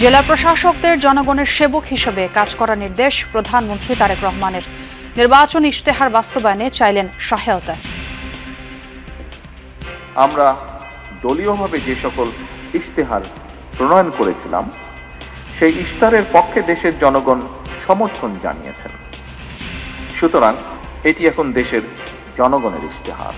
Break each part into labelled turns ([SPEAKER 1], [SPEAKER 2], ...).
[SPEAKER 1] জেলা প্রশাসকদের জনগণের সেবক হিসেবে কাজ করার নির্দেশ প্রধানমন্ত্রী তারেক রহমানের। নির্বাচনী ইশতেহার বাস্তবায়নে চাইলেন সহায়তা।
[SPEAKER 2] আমরা দলীয়ভাবে যে সকল ইশতেহার প্রণয়ন করেছিলাম সেই ইশতেহারের পক্ষে দেশের জনগণ সমর্থন জানিয়েছেন। সুতরাং এটি এখন দেশের জনগণের ইশতেহার।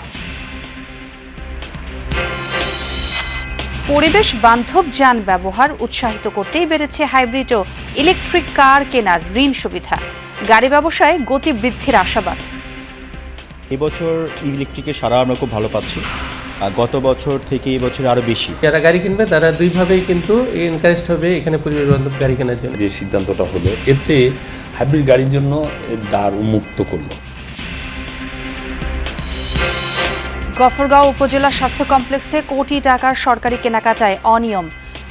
[SPEAKER 1] পরিবেশ বান্ধব যান ব্যবহার উৎসাহিত করতেই বেড়েছে হাইব্রিড ও ইলেকট্রিক কার কেনার ঋণ সুবিধা। গাড়ি ব্যবসায় গতি বৃদ্ধির আশাবাদ।
[SPEAKER 3] এবছর ইলেকট্রিকের সারা আমরা খুব ভালো পাচ্ছি, গত বছর থেকে এবছর আরো বেশি।
[SPEAKER 4] যারা গাড়ি কিনবে তারা দুইভাবেই কিন্তু এনকারেজড হবে এখানে পরিবেশ বান্ধব গাড়ি কেনার জন্য।
[SPEAKER 5] যে সিদ্ধান্তটা হলো এতে হাইব্রিড গাড়ির জন্য দ্বার উন্মুক্ত করলো।
[SPEAKER 1] গফরগাঁও উপজেলা স্বাস্থ্য কমপ্লেক্সে কোটি টাকার সরকারি কেনাকাটায় অনিয়ম।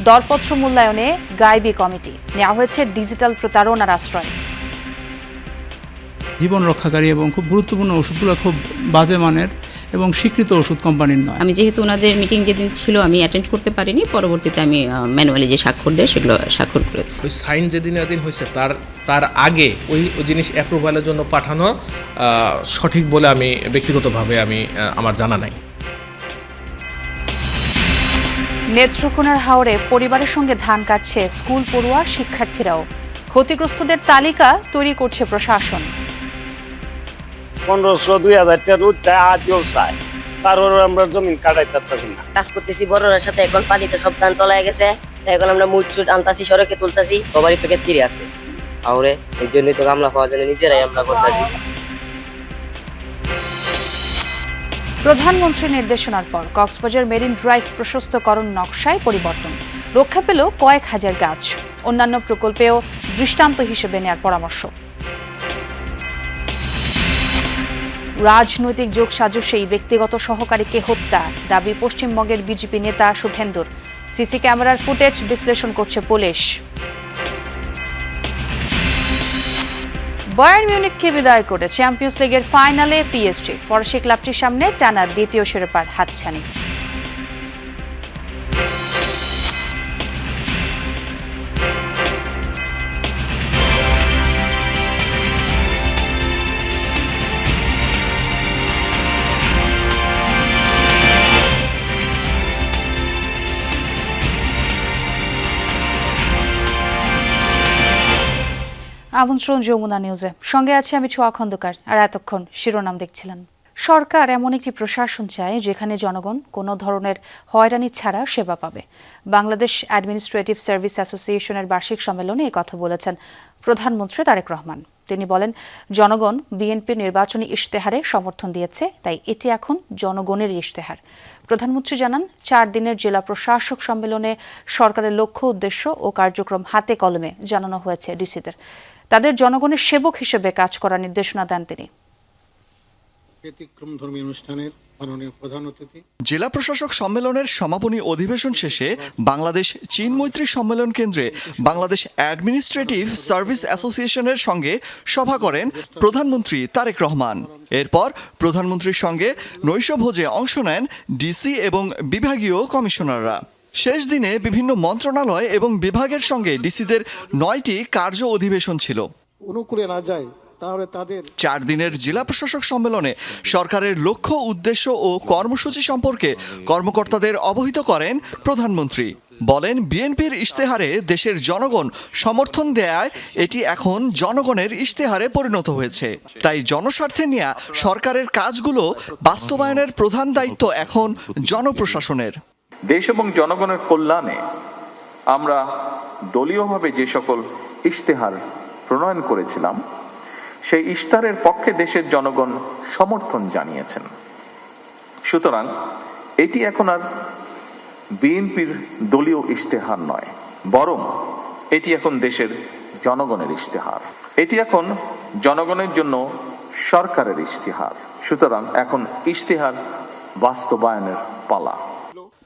[SPEAKER 1] দরপত্র মূল্যায়নে গাইবি কমিটি। নেওয়া হয়েছে ডিজিটাল প্রতারণার আশ্রয়।
[SPEAKER 6] জীবন রক্ষাকারী এবং খুব গুরুত্বপূর্ণ ওষুধগুলো খুব বাজে মানের এবং স্বীকৃত ওষুধ কোম্পানির নয়।
[SPEAKER 7] আমি যেহেতু ওনাদের মিটিং যেদিন ছিল আমি অ্যাটেন্ড করতে পারিনি, পরবর্তীতে আমি ম্যানুয়ালি যে স্বাক্ষর দেয় সেগুলো স্বাক্ষর করেছি।
[SPEAKER 8] ওই সাইন যেদিন হয়েছে তার আগে ওই জিনিস অ্যাপ্রুভালের জন্য পাঠানো সঠিক বলে আমি ব্যক্তিগতভাবে আমার জানা নাই।
[SPEAKER 1] নেত্রকোনার হাওরে পরিবারের সঙ্গে ধান কাটছে স্কুল পড়ুয়া শিক্ষার্থীরাও। ক্ষতিগ্রস্তদের তালিকা তৈরি করছে প্রশাসন।
[SPEAKER 9] 1500-2000 টাকা রোজ চায়, আজও চায়, তারপর আমরা জমিন কাটাইতে পারছি না।
[SPEAKER 10] কাজ করতেছি বড়রার সাথে, এখন পালিতে সব ধান তলায় গেছে, এখন আমরা মুচুট আনতাছি, সড়কে তুলতাছি, সবারই তো ক্ষেত্রে আছে হাওরে। এই জন্যই তো গামলা পাওয়ার জন্য নিজেরাই আমরা করতেছি।
[SPEAKER 1] প্রধানমন্ত্রীর নির্দেশনার পর কক্সবাজার মেরিন ড্রাইভ প্রশস্তকরণ নকশায় পরিবর্তন। রক্ষা পেল কয়েক হাজার গাছ। অন্যান্য প্রকল্পেও দৃষ্টান্ত হিসেবে নেয়ার পরামর্শ। রাজনৈতিক যোগসাজশেই ব্যক্তিগত সহকারীকে হত্যা দাবি পশ্চিমবঙ্গের বিজেপি নেতা শুভেন্দুর। সিসি ক্যামেরার ফুটেজ বিশ্লেষণ করছে পুলিশ। বায়ার্ন মিউনিখকে বিদায় করে চ্যাম্পিয়ন্স লিগের ফাইনালে পিএসজি। ফরাসি ক্লাবটির সামনে টানা দ্বিতীয় শিরোপার হাতছানি। আমন্ত্রণ যমুনা নিউজে, সঙ্গে আছে আমি ছোয়া খন্দকার। আর এতক্ষণ শিরোনাম দেখছিলেন। সরকার এমন একটি প্রশাসন চায় যেখানে জনগণ কোনো ধরনের হয়রানি ছাড়া সেবা পাবে। বাংলাদেশ অ্যাডমিনিস্ট্রেটিভ সার্ভিস অ্যাসোসিয়েশনের বার্ষিক সম্মেলনে এই কথা বলেছেন প্রধানমন্ত্রী তারেক রহমান। তিনি বলেন, জনগণ বিএনপির নির্বাচনী ইশতেহারে সমর্থন দিয়েছে, তাই এটি এখন জনগণের ইশতেহার। প্রধানমন্ত্রী জানান, 4 দিনের জেলা প্রশাসক সম্মেলনে সরকারের লক্ষ্য, উদ্দেশ্য ও কার্যক্রম হাতে কলমে জানানো হয়েছে ডিসিদের। তাদের জনগণের সেবক হিসেবে কাজ করার নির্দেশনা দেন তিনি।
[SPEAKER 11] জেলা প্রশাসক সম্মেলনের সমাপনী অধিবেশন শেষে বাংলাদেশ চীন মৈত্রী সম্মেলন কেন্দ্রে বাংলাদেশ অ্যাডমিনিস্ট্রেটিভ সার্ভিস অ্যাসোসিয়েশনের সঙ্গে সভা করেন প্রধানমন্ত্রী তারেক রহমান। এরপর প্রধানমন্ত্রীর সঙ্গে নৈশভোজে অংশ নেন ডিসি এবং বিভাগীয় কমিশনাররা। শেষ দিনে বিভিন্ন মন্ত্রণালয় এবং বিভাগের সঙ্গে ডিসিদের 9টি কার্য অধিবেশন ছিল। 4 দিনের জেলা প্রশাসক সম্মেলনে সরকারের লক্ষ্য, উদ্দেশ্য ও কর্মসূচি সম্পর্কে কর্মকর্তাদের অবহিত করেন প্রধানমন্ত্রী। বলেন, বিএনপির ইশতেহারে দেশের জনগণ সমর্থন দেয়ায় এটি এখন জনগণের ইশতেহারে পরিণত হয়েছে। তাই জনস্বার্থে নেওয়া সরকারের কাজগুলো বাস্তবায়নের প্রধান দায়িত্ব এখন জনপ্রশাসনের।
[SPEAKER 2] দেশ এবং জনগণের কল্যাণে আমরা দলীয়ভাবে যে সকল ইশতেহার প্রণয়ন করেছিলাম সেই ইশতেহারের পক্ষে দেশের জনগণ সমর্থন জানিয়েছেন। সুতরাং এটি এখন আর বিএনপির দলীয় ইশতেহার নয়, বরং এটি এখন দেশের জনগণের ইশতেহার। এটি এখন জনগণের জন্য সরকারের ইশতেহার। সুতরাং এখন ইশতেহার বাস্তবায়নের পালা।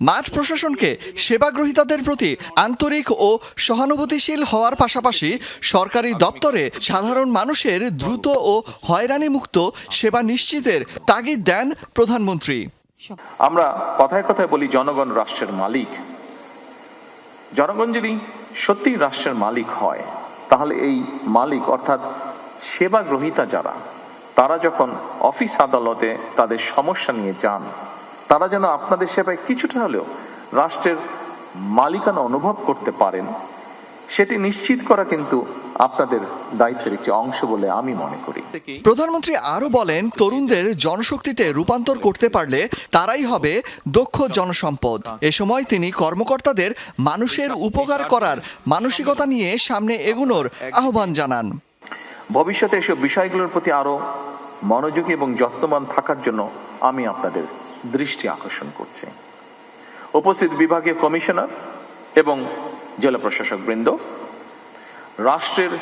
[SPEAKER 11] মাঠ প্রশাসনকে সেবাগ্রহীতাদের প্রতি আন্তরিক ও সহানুভূতিশীল হওয়ার পাশাপাশি সরকারি দপ্তরে সাধারণ মানুষের দ্রুত ও হয়রানিমুক্ত সেবা নিশ্চিতের তাগিদ দেন প্রধানমন্ত্রী।
[SPEAKER 2] আমরা কথায় কথায় বলি জনগণ রাষ্ট্রের মালিক, জনগণ যদি সত্যিই রাষ্ট্রের মালিক হয়, তাহলে এই মালিক অর্থাৎ সেবা গ্রহীতা যারা, তারা যখন অফিস আদালতে তাদের সমস্যা নিয়ে যান, তারা যেন আপনাদের সেবায় কিছুটা হলেও রাষ্ট্রের মালিকানা অনুভব করতে পারেন, সেটি নিশ্চিত করা কিন্তু আপনাদের দায়িত্বের একটি অংশ বলে আমি মনে করি।
[SPEAKER 11] প্রধানমন্ত্রী আরও বলেন, তরুণদের জনশক্তিতে রূপান্তর করতে পারলে তারাই হবে দক্ষ জনসম্পদ। এ সময় তিনি কর্মকর্তাদের মানুষের উপকার করার মানসিকতা নিয়ে সামনে এগোনোর আহ্বান জানান।
[SPEAKER 2] ভবিষ্যতে এসব বিষয়গুলোর প্রতি আরো মনোযোগী এবং যত্নবান থাকার জন্য আমি আপনাদের দৃষ্টি আকর্ষণ করছি। উপস্থিত বিভাগীয় কমিশনার এবং জেলা প্রশাসক বৃন্দ, রাষ্ট্রের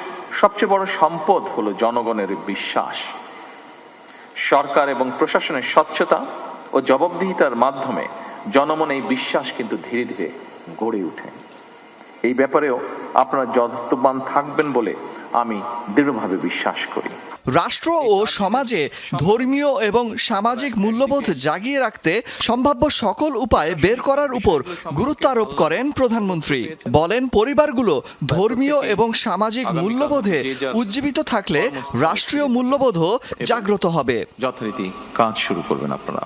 [SPEAKER 2] সবচেয়ে বড় সম্পদ হলো জনগণের বিশ্বাস। সরকার এবং প্রশাসনের স্বচ্ছতা ও জবাবদিহিতার মাধ্যমে জনমন এই বিশ্বাস কিন্তু ধীরে ধীরে গড়ে ওঠে। এই ব্যাপারেও আপনারা যত্নবান থাকবেন বলে আমি দৃঢ়ভাবে বিশ্বাস করি।
[SPEAKER 11] রাষ্ট্র ও সমাজে ধর্মীয় এবং সামাজিক মূল্যবোধ জাগিয়ে রাখতে সম্ভাব্য সকল উপায় বের করার উপর গুরুত্ব আরোপ করেন প্রধানমন্ত্রী। বলেন, পরিবারগুলো ধর্মীয় এবং সামাজিক মূল্যবোধে উজ্জীবিত থাকলে রাষ্ট্রীয় মূল্যবোধও জাগ্রত হবে।
[SPEAKER 2] যথারীতি কাজ শুরু করবেন আপনারা।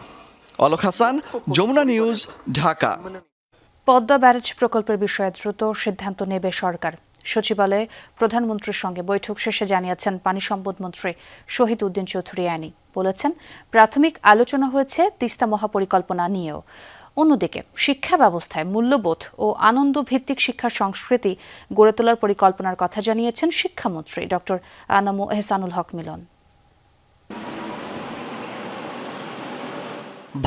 [SPEAKER 11] অলক হাসান, যমুনা নিউজ, ঢাকা।
[SPEAKER 1] পদ্মা ব্যারেজ প্রকল্পের বিষয়ে দ্রুত সিদ্ধান্ত নেবে সরকার। সচিবালয়ে প্রধানমন্ত্রীর সঙ্গে বৈঠক শেষে জানিয়েছেন পানি সম্পদ মন্ত্রী শহীদ উদ্দিন চৌধুরী আনি। বলেছেন, প্রাথমিক আলোচনা হয়েছে তিস্তা মহাপরিকল্পনা নিয়েও। অন্যদিকে শিক্ষা ব্যবস্থায় মূল্যবোধ ও আনন্দ ভিত্তিক শিক্ষার সংস্কৃতি গড়ে তোলার পরিকল্পনার কথা জানিয়েছেন শিক্ষামন্ত্রী ডক্টর আনাম এহসানুল হক মিলন।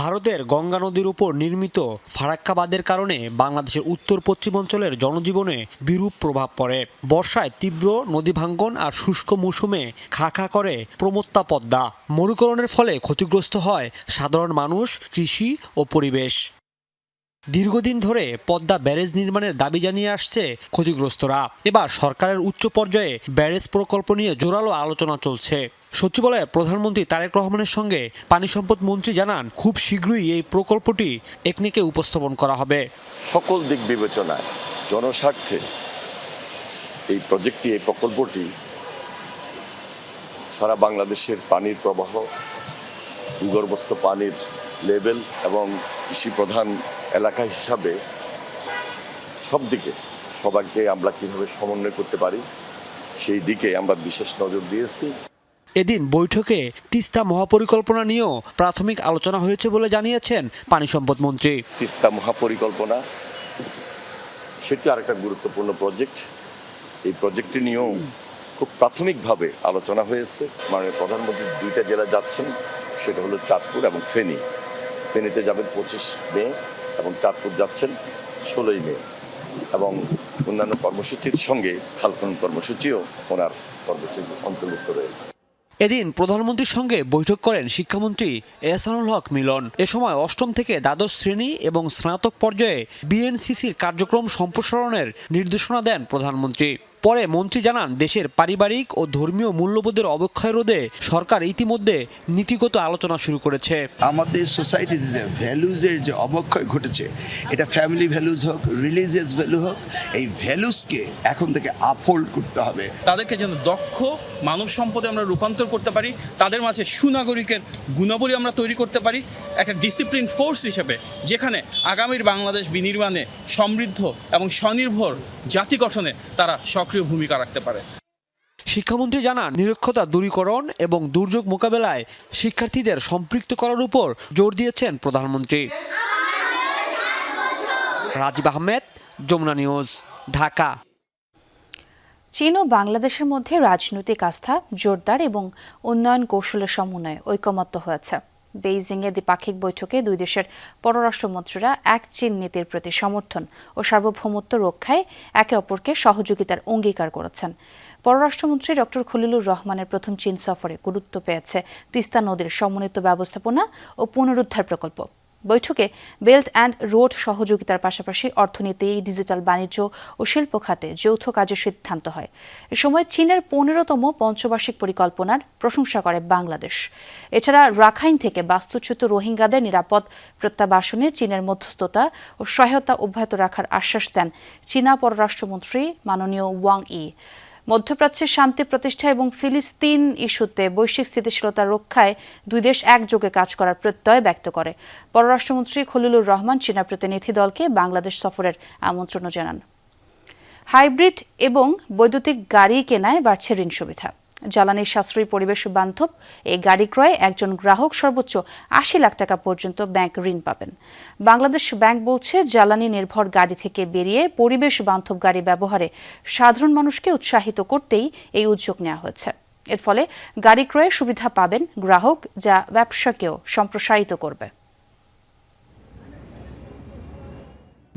[SPEAKER 12] ভারতের গঙ্গা নদীর উপর নির্মিত ফারাক্কা বাঁধের কারণে বাংলাদেশের উত্তর পশ্চিমাঞ্চলের জনজীবনে বিরূপ প্রভাব পড়ে। বর্ষায় তীব্র নদী ভাঙ্গন আর শুষ্ক মৌসুমে খা খা করে প্রমত্তা পদ্মা। মরুকরণের ফলে ক্ষতিগ্রস্ত হয় সাধারণ মানুষ, কৃষি ও পরিবেশ। দীর্ঘদিন ধরে পদ্মা ব্যারেজ নির্মাণের দাবি জানিয়ে আসছে ক্ষতিগ্রস্তরা। এবার সরকারের উচ্চ পর্যায়ে ব্যারেজ প্রকল্প নিয়ে জোরালো আলোচনা চলছে। সচিবালয়ে প্রধানমন্ত্রী তারেক রহমানের সঙ্গে পানি সম্পদ মন্ত্রী জানান, খুব শীঘ্রই এই প্রকল্পটি একনেকে উপস্থাপন করা হবে।
[SPEAKER 13] সকল দিক বিবেচনায় জনস্বার্থে এই প্রকল্পটি সারা বাংলাদেশের পানির প্রবাহ, ভূগর্ভস্থ পানির লেভেল এবং কৃষি প্রধান এলাকা হিসাবে সব দিকে সবাইকে আমরা কিভাবে সমন্বয় করতে পারি সেই দিকে আমরা বিশেষ নজর দিয়েছি।
[SPEAKER 12] এদিন বৈঠকে তিস্তা মহাপরিকল্পনা নিয়েও প্রাথমিক আলোচনা হয়েছে বলে জানিয়েছেন পানি সম্পদ মন্ত্রী।
[SPEAKER 13] তিস্তা মহাপরিকল্পনা সেটি আরেকটা গুরুত্বপূর্ণ প্রজেক্ট। এই প্রজেক্টটি নিয়েও খুব প্রাথমিকভাবে আলোচনা হয়েছে। মাননীয় প্রধানমন্ত্রী দুইটা জেলা যাচ্ছেন, সেটা হলো চাঁদপুর এবং ফেনী। ফেনীতে যাবেন 25 মে এবং চাঁদপুর যাচ্ছেন 16 মে, এবং অন্যান্য কর্মসূচির সঙ্গে খালখনন কর্মসূচিও ওনার কর্মসূচি অন্তর্ভুক্ত রয়েছে।
[SPEAKER 12] এদিন প্রধানমন্ত্রীর সঙ্গে বৈঠক করেন শিক্ষামন্ত্রী এহসানুল হক মিলন। এ সময় অষ্টম থেকে দ্বাদশ শ্রেণী এবং স্নাতক পর্যায়ে বিএনসিসির কার্যক্রম সম্প্রসারণের নির্দেশনা দেন প্রধানমন্ত্রী। পরে মন্ত্রী জানান, দেশের পারিবারিক ও ধর্মীয় মূল্যবোধের অবক্ষয় রোধে সরকার ইতিমধ্যে নীতিগত আলোচনা শুরু করেছে।
[SPEAKER 14] আমাদের সোসাইটিতে ভ্যালুজের যে অবক্ষয় ঘটেছে, এটা ফ্যামিলি ভ্যালুজ হোক, রিলিজিয়াস ভ্যালু হোক, এই ভ্যালুজকে এখন থেকে আপহোল্ড করতে হবে।
[SPEAKER 15] তাদেরকে যেন দক্ষ মানব সম্পদে আমরা রূপান্তর করতে পারি, তাদের মাঝে সুনাগরিকের গুণাবলী আমরা তৈরি করতে পারি একটা ডিসিপ্লিন ফোর্স হিসেবে, যেখানে আগামীর বাংলাদেশ বিনির্মাণে সমৃদ্ধ এবং স্বনির্ভর জাতি গঠনে তারা সক্রিয় ভূমিকা রাখতে পারে।
[SPEAKER 12] শিক্ষামন্ত্রী জানান, নিরক্ষরতা দূরীকরণ এবং দুর্যোগ মোকাবেলায় শিক্ষার্থীদের সম্পৃক্ত করার উপর জোর দিয়েছেন প্রধানমন্ত্রী। রাজীব আহমেদ, যমুনা নিউজ, ঢাকা।
[SPEAKER 1] চীন ও বাংলাদেশের মধ্যে রাজনৈতিক আস্থা জোরদার এবং উন্নয়ন কৌশলের সমন্বয়ে ঐকমত্য হয়েছে। বেইজিংয়ে দ্বিপাক্ষিক বৈঠকে দুই দেশের পররাষ্ট্রমন্ত্রীরা এক চীন নীতির প্রতি সমর্থন ও সার্বভৌমত্ব রক্ষায় একে অপরকে সহযোগিতার অঙ্গীকার করেছেন। পররাষ্ট্রমন্ত্রী ডক্টর খলিলুর রহমানের প্রথম চীন সফরে গুরুত্ব পেয়েছে তিস্তা নদীর সমন্বিত ব্যবস্থাপনা ও পুনরুদ্ধার প্রকল্প। বৈঠকে বেল্ট অ্যান্ড রোড সহযোগিতার পাশাপাশি অর্থনীতি, ডিজিটাল বাণিজ্য ও শিল্প খাতে যৌথ কাজের সিদ্ধান্ত হয়। এ সময় চীনের 15তম পঞ্চবার্ষিক পরিকল্পনার প্রশংসা করে বাংলাদেশ। এছাড়া রাখাইন থেকে বাস্তুচ্যুত রোহিঙ্গাদের নিরাপদ প্রত্যাবাসনে চীনের মধ্যস্থতা ও সহায়তা অব্যাহত রাখার আশ্বাস দেন চীনা পররাষ্ট্রমন্ত্রী মাননীয় ওয়াং ই। মধ্যপ্রাচ্যে শান্তি প্রতিষ্ঠা এবং ফিলিস্তিন ইস্যুতে বৈশ্বিক স্থিতিশীলতা রক্ষায় দুই দেশ একযোগে কাজ করার প্রত্যয় ব্যক্ত করে। পররাষ্ট্রমন্ত্রী খলিলুর রহমান চীনা প্রতিনিধি দলকে বাংলাদেশ সফরের আমন্ত্রণ জানান। হাইব্রিড এবং বৈদ্যুতিক গাড়ি কেনায় বাড়ছে ঋণ সুবিধা। জ্বালানি সাশ্রয়ী পরিবেশ বান্ধব এই গাড়ি ক্রয়ে একজন গ্রাহক সর্বোচ্চ ৮০ লাখ টাকা পর্যন্ত ব্যাংক ঋণ পাবেন। বাংলাদেশ ব্যাংক বলছে, জ্বালানি নির্ভর গাড়ি থেকে বেরিয়ে পরিবেশ বান্ধব গাড়ি ব্যবহারে সাধারণ মানুষকে উৎসাহিত করতেই এই উদ্যোগ নেওয়া হয়েছে। এর ফলে গাড়ি ক্রয়ে সুবিধা পাবেন গ্রাহক, যা ব্যবসাকেও সম্প্রসারিত করবে।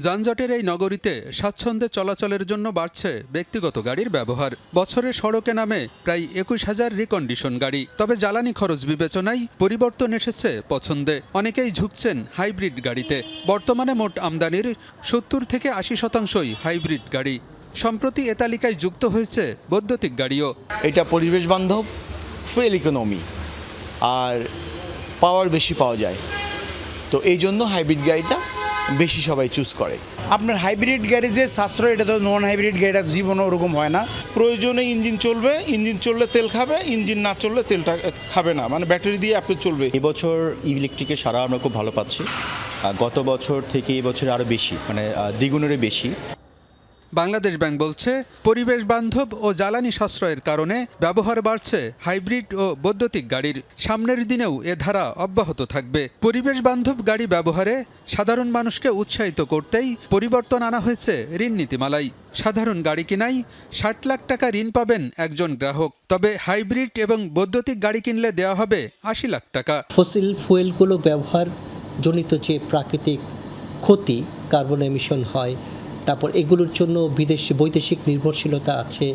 [SPEAKER 16] যানজটের এই নগরীতে স্বাচ্ছন্দ্যে চলাচলের জন্য বাড়ছে ব্যক্তিগত গাড়ির ব্যবহার। বছরে সড়কে নামে প্রায় ২১,০০০ রিকন্ডিশন গাড়ি। তবে জ্বালানি খরচ বিবেচনায় পরিবর্তন এসেছে পছন্দে। অনেকেই ঝুঁকছেন হাইব্রিড গাড়িতে। বর্তমানে মোট আমদানির ৭০ থেকে ৮০% হাইব্রিড গাড়ি। সম্প্রতি এ তালিকায় যুক্ত হয়েছে বৈদ্যুতিক গাড়িও।
[SPEAKER 17] এটা পরিবেশ বান্ধব, ফুয়েল ইকোনমি আর পাওয়ার বেশি পাওয়া যায়, তো এই জন্য হাইব্রিড গাড়িটা বেশি সবাই চুজ করে।
[SPEAKER 18] আপনার হাইব্রিড গাড়ি যে সাশ্রয়, এটা তো নন হাইব্রিড গাড়িটা জীবনে ওরকম হয় না।
[SPEAKER 19] প্রয়োজনে ইঞ্জিন চলবে, ইঞ্জিন চললে তেল খাবে, ইঞ্জিন না চললে তেলটা খাবে না, মানে ব্যাটারি দিয়ে আপনি চলবে।
[SPEAKER 3] এবছর ইলেকট্রিকের সারা আমরা খুব ভালো পাচ্ছি। গত বছর থেকে এবছর আরও বেশি, মানে দ্বিগুণেরও বেশি।
[SPEAKER 16] বাংলাদেশ ব্যাংক বলছে, পরিবেশ বান্ধব ও জ্বালানি সাশ্রয়ের কারণে ব্যবহার বাড়ছে হাইব্রিড ও বৈদ্যুতিক গাড়ির। সামনের দিনেও এ ধারা অব্যাহত থাকবে। পরিবেশ বান্ধব গাড়ি ব্যবহারে সাধারণ মানুষকে উৎসাহিত করতেই পরিবর্তন আনা হয়েছে ঋণ নীতিমালায়। সাধারণ গাড়ি কিনাই ৬০ লাখ টাকা ঋণ পাবেন একজন গ্রাহক। তবে হাইব্রিড এবং বৈদ্যুতিক গাড়ি কিনলে দেওয়া হবে ৮০ লাখ টাকা।
[SPEAKER 20] ফসিল ফুয়েলগুলো ব্যবহার জনিত যে প্রাকৃতিক ক্ষতি, কার্বন এমিশন হয়, তারপর এগুলোর জন্য বৈদেশিক নির্ভরশীলতা আছে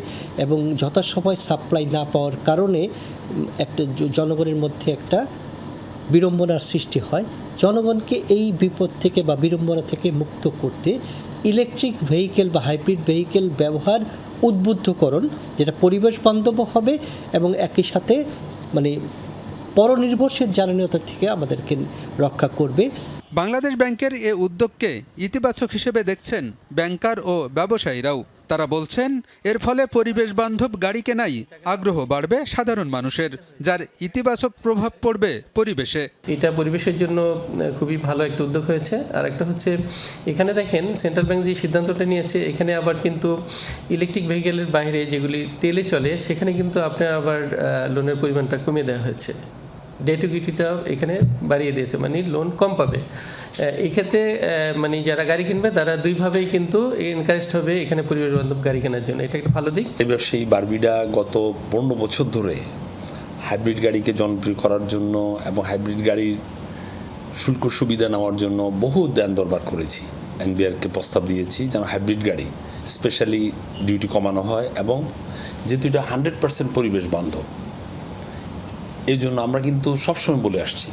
[SPEAKER 20] এবং যথাসময় সাপ্লাই না পাওয়ার কারণে একটা জনগণের মধ্যে একটা বিড়ম্বনার সৃষ্টি হয়। জনগণকে এই বিপদ থেকে বা বিড়ম্বনা থেকে মুক্ত করতে ইলেকট্রিক ভেহিকেল বা হাইব্রিড ভেহিকেল ব্যবহার উদ্বুদ্ধকরণ, যেটা পরিবেশ বান্ধব হবে এবং একই সাথে মানে পরনির্ভরশীল জ্বালানিতা থেকে আমাদেরকে রক্ষা করবে।
[SPEAKER 16] বাংলাদেশ ব্যাংকের এ উদ্যোগকে ইতিবাচক হিসেবে দেখছেন ব্যাংকার ও ব্যবসায়ীরাও। তারা বলছেন, এর ফলে পরিবেশ বান্ধব গাড়ি কেনাই আগ্রহ বাড়বে সাধারণ মানুষের, যার ইতিবাচক প্রভাব পড়বে পরিবেশে।
[SPEAKER 4] এটা পরিবেশের জন্য খুবই ভালো একটা উদ্যোগ হয়েছে। আর একটা হচ্ছে, এখানে দেখেন সেন্ট্রাল ব্যাংক যে সিদ্ধান্তটা নিয়েছে, এখানে আবার কিন্তু ইলেকট্রিক ভেহিকেলের বাইরে যেগুলি তেলে চলে, সেখানে কিন্তু আপনার আবার লোনের পরিমাণটা কমিয়ে দেওয়া হয়েছে। ডেট ইকুইটিটা এখানে বাড়িয়ে দিয়েছে, মানে লোন কম পাবে। এই ক্ষেত্রে মানে যারা গাড়ি কিনবে তারা দুইভাবেই কিন্তু এনকারেজড হবে এখানে পরিবেশ বান্ধব গাড়ি কেনার জন্য। এটা একটা ভালো দিক।
[SPEAKER 5] এই ব্যবসায়ী বারবিডা গত 15 বছর ধরে হাইব্রিড গাড়িকে জনপ্রিয় করার জন্য এবং হাইব্রিড গাড়ির শুল্ক সুবিধা নেওয়ার জন্য বহু দেন দরবার করেছি। এনবিআরকে প্রস্তাব দিয়েছি যেন হাইব্রিড গাড়ি স্পেশালি ডিউটি কমানো হয়, এবং যেহেতু এটা 100% পরিবেশ বান্ধব, এই জন্য আমরা কিন্তু সবসময় বলে আসছি।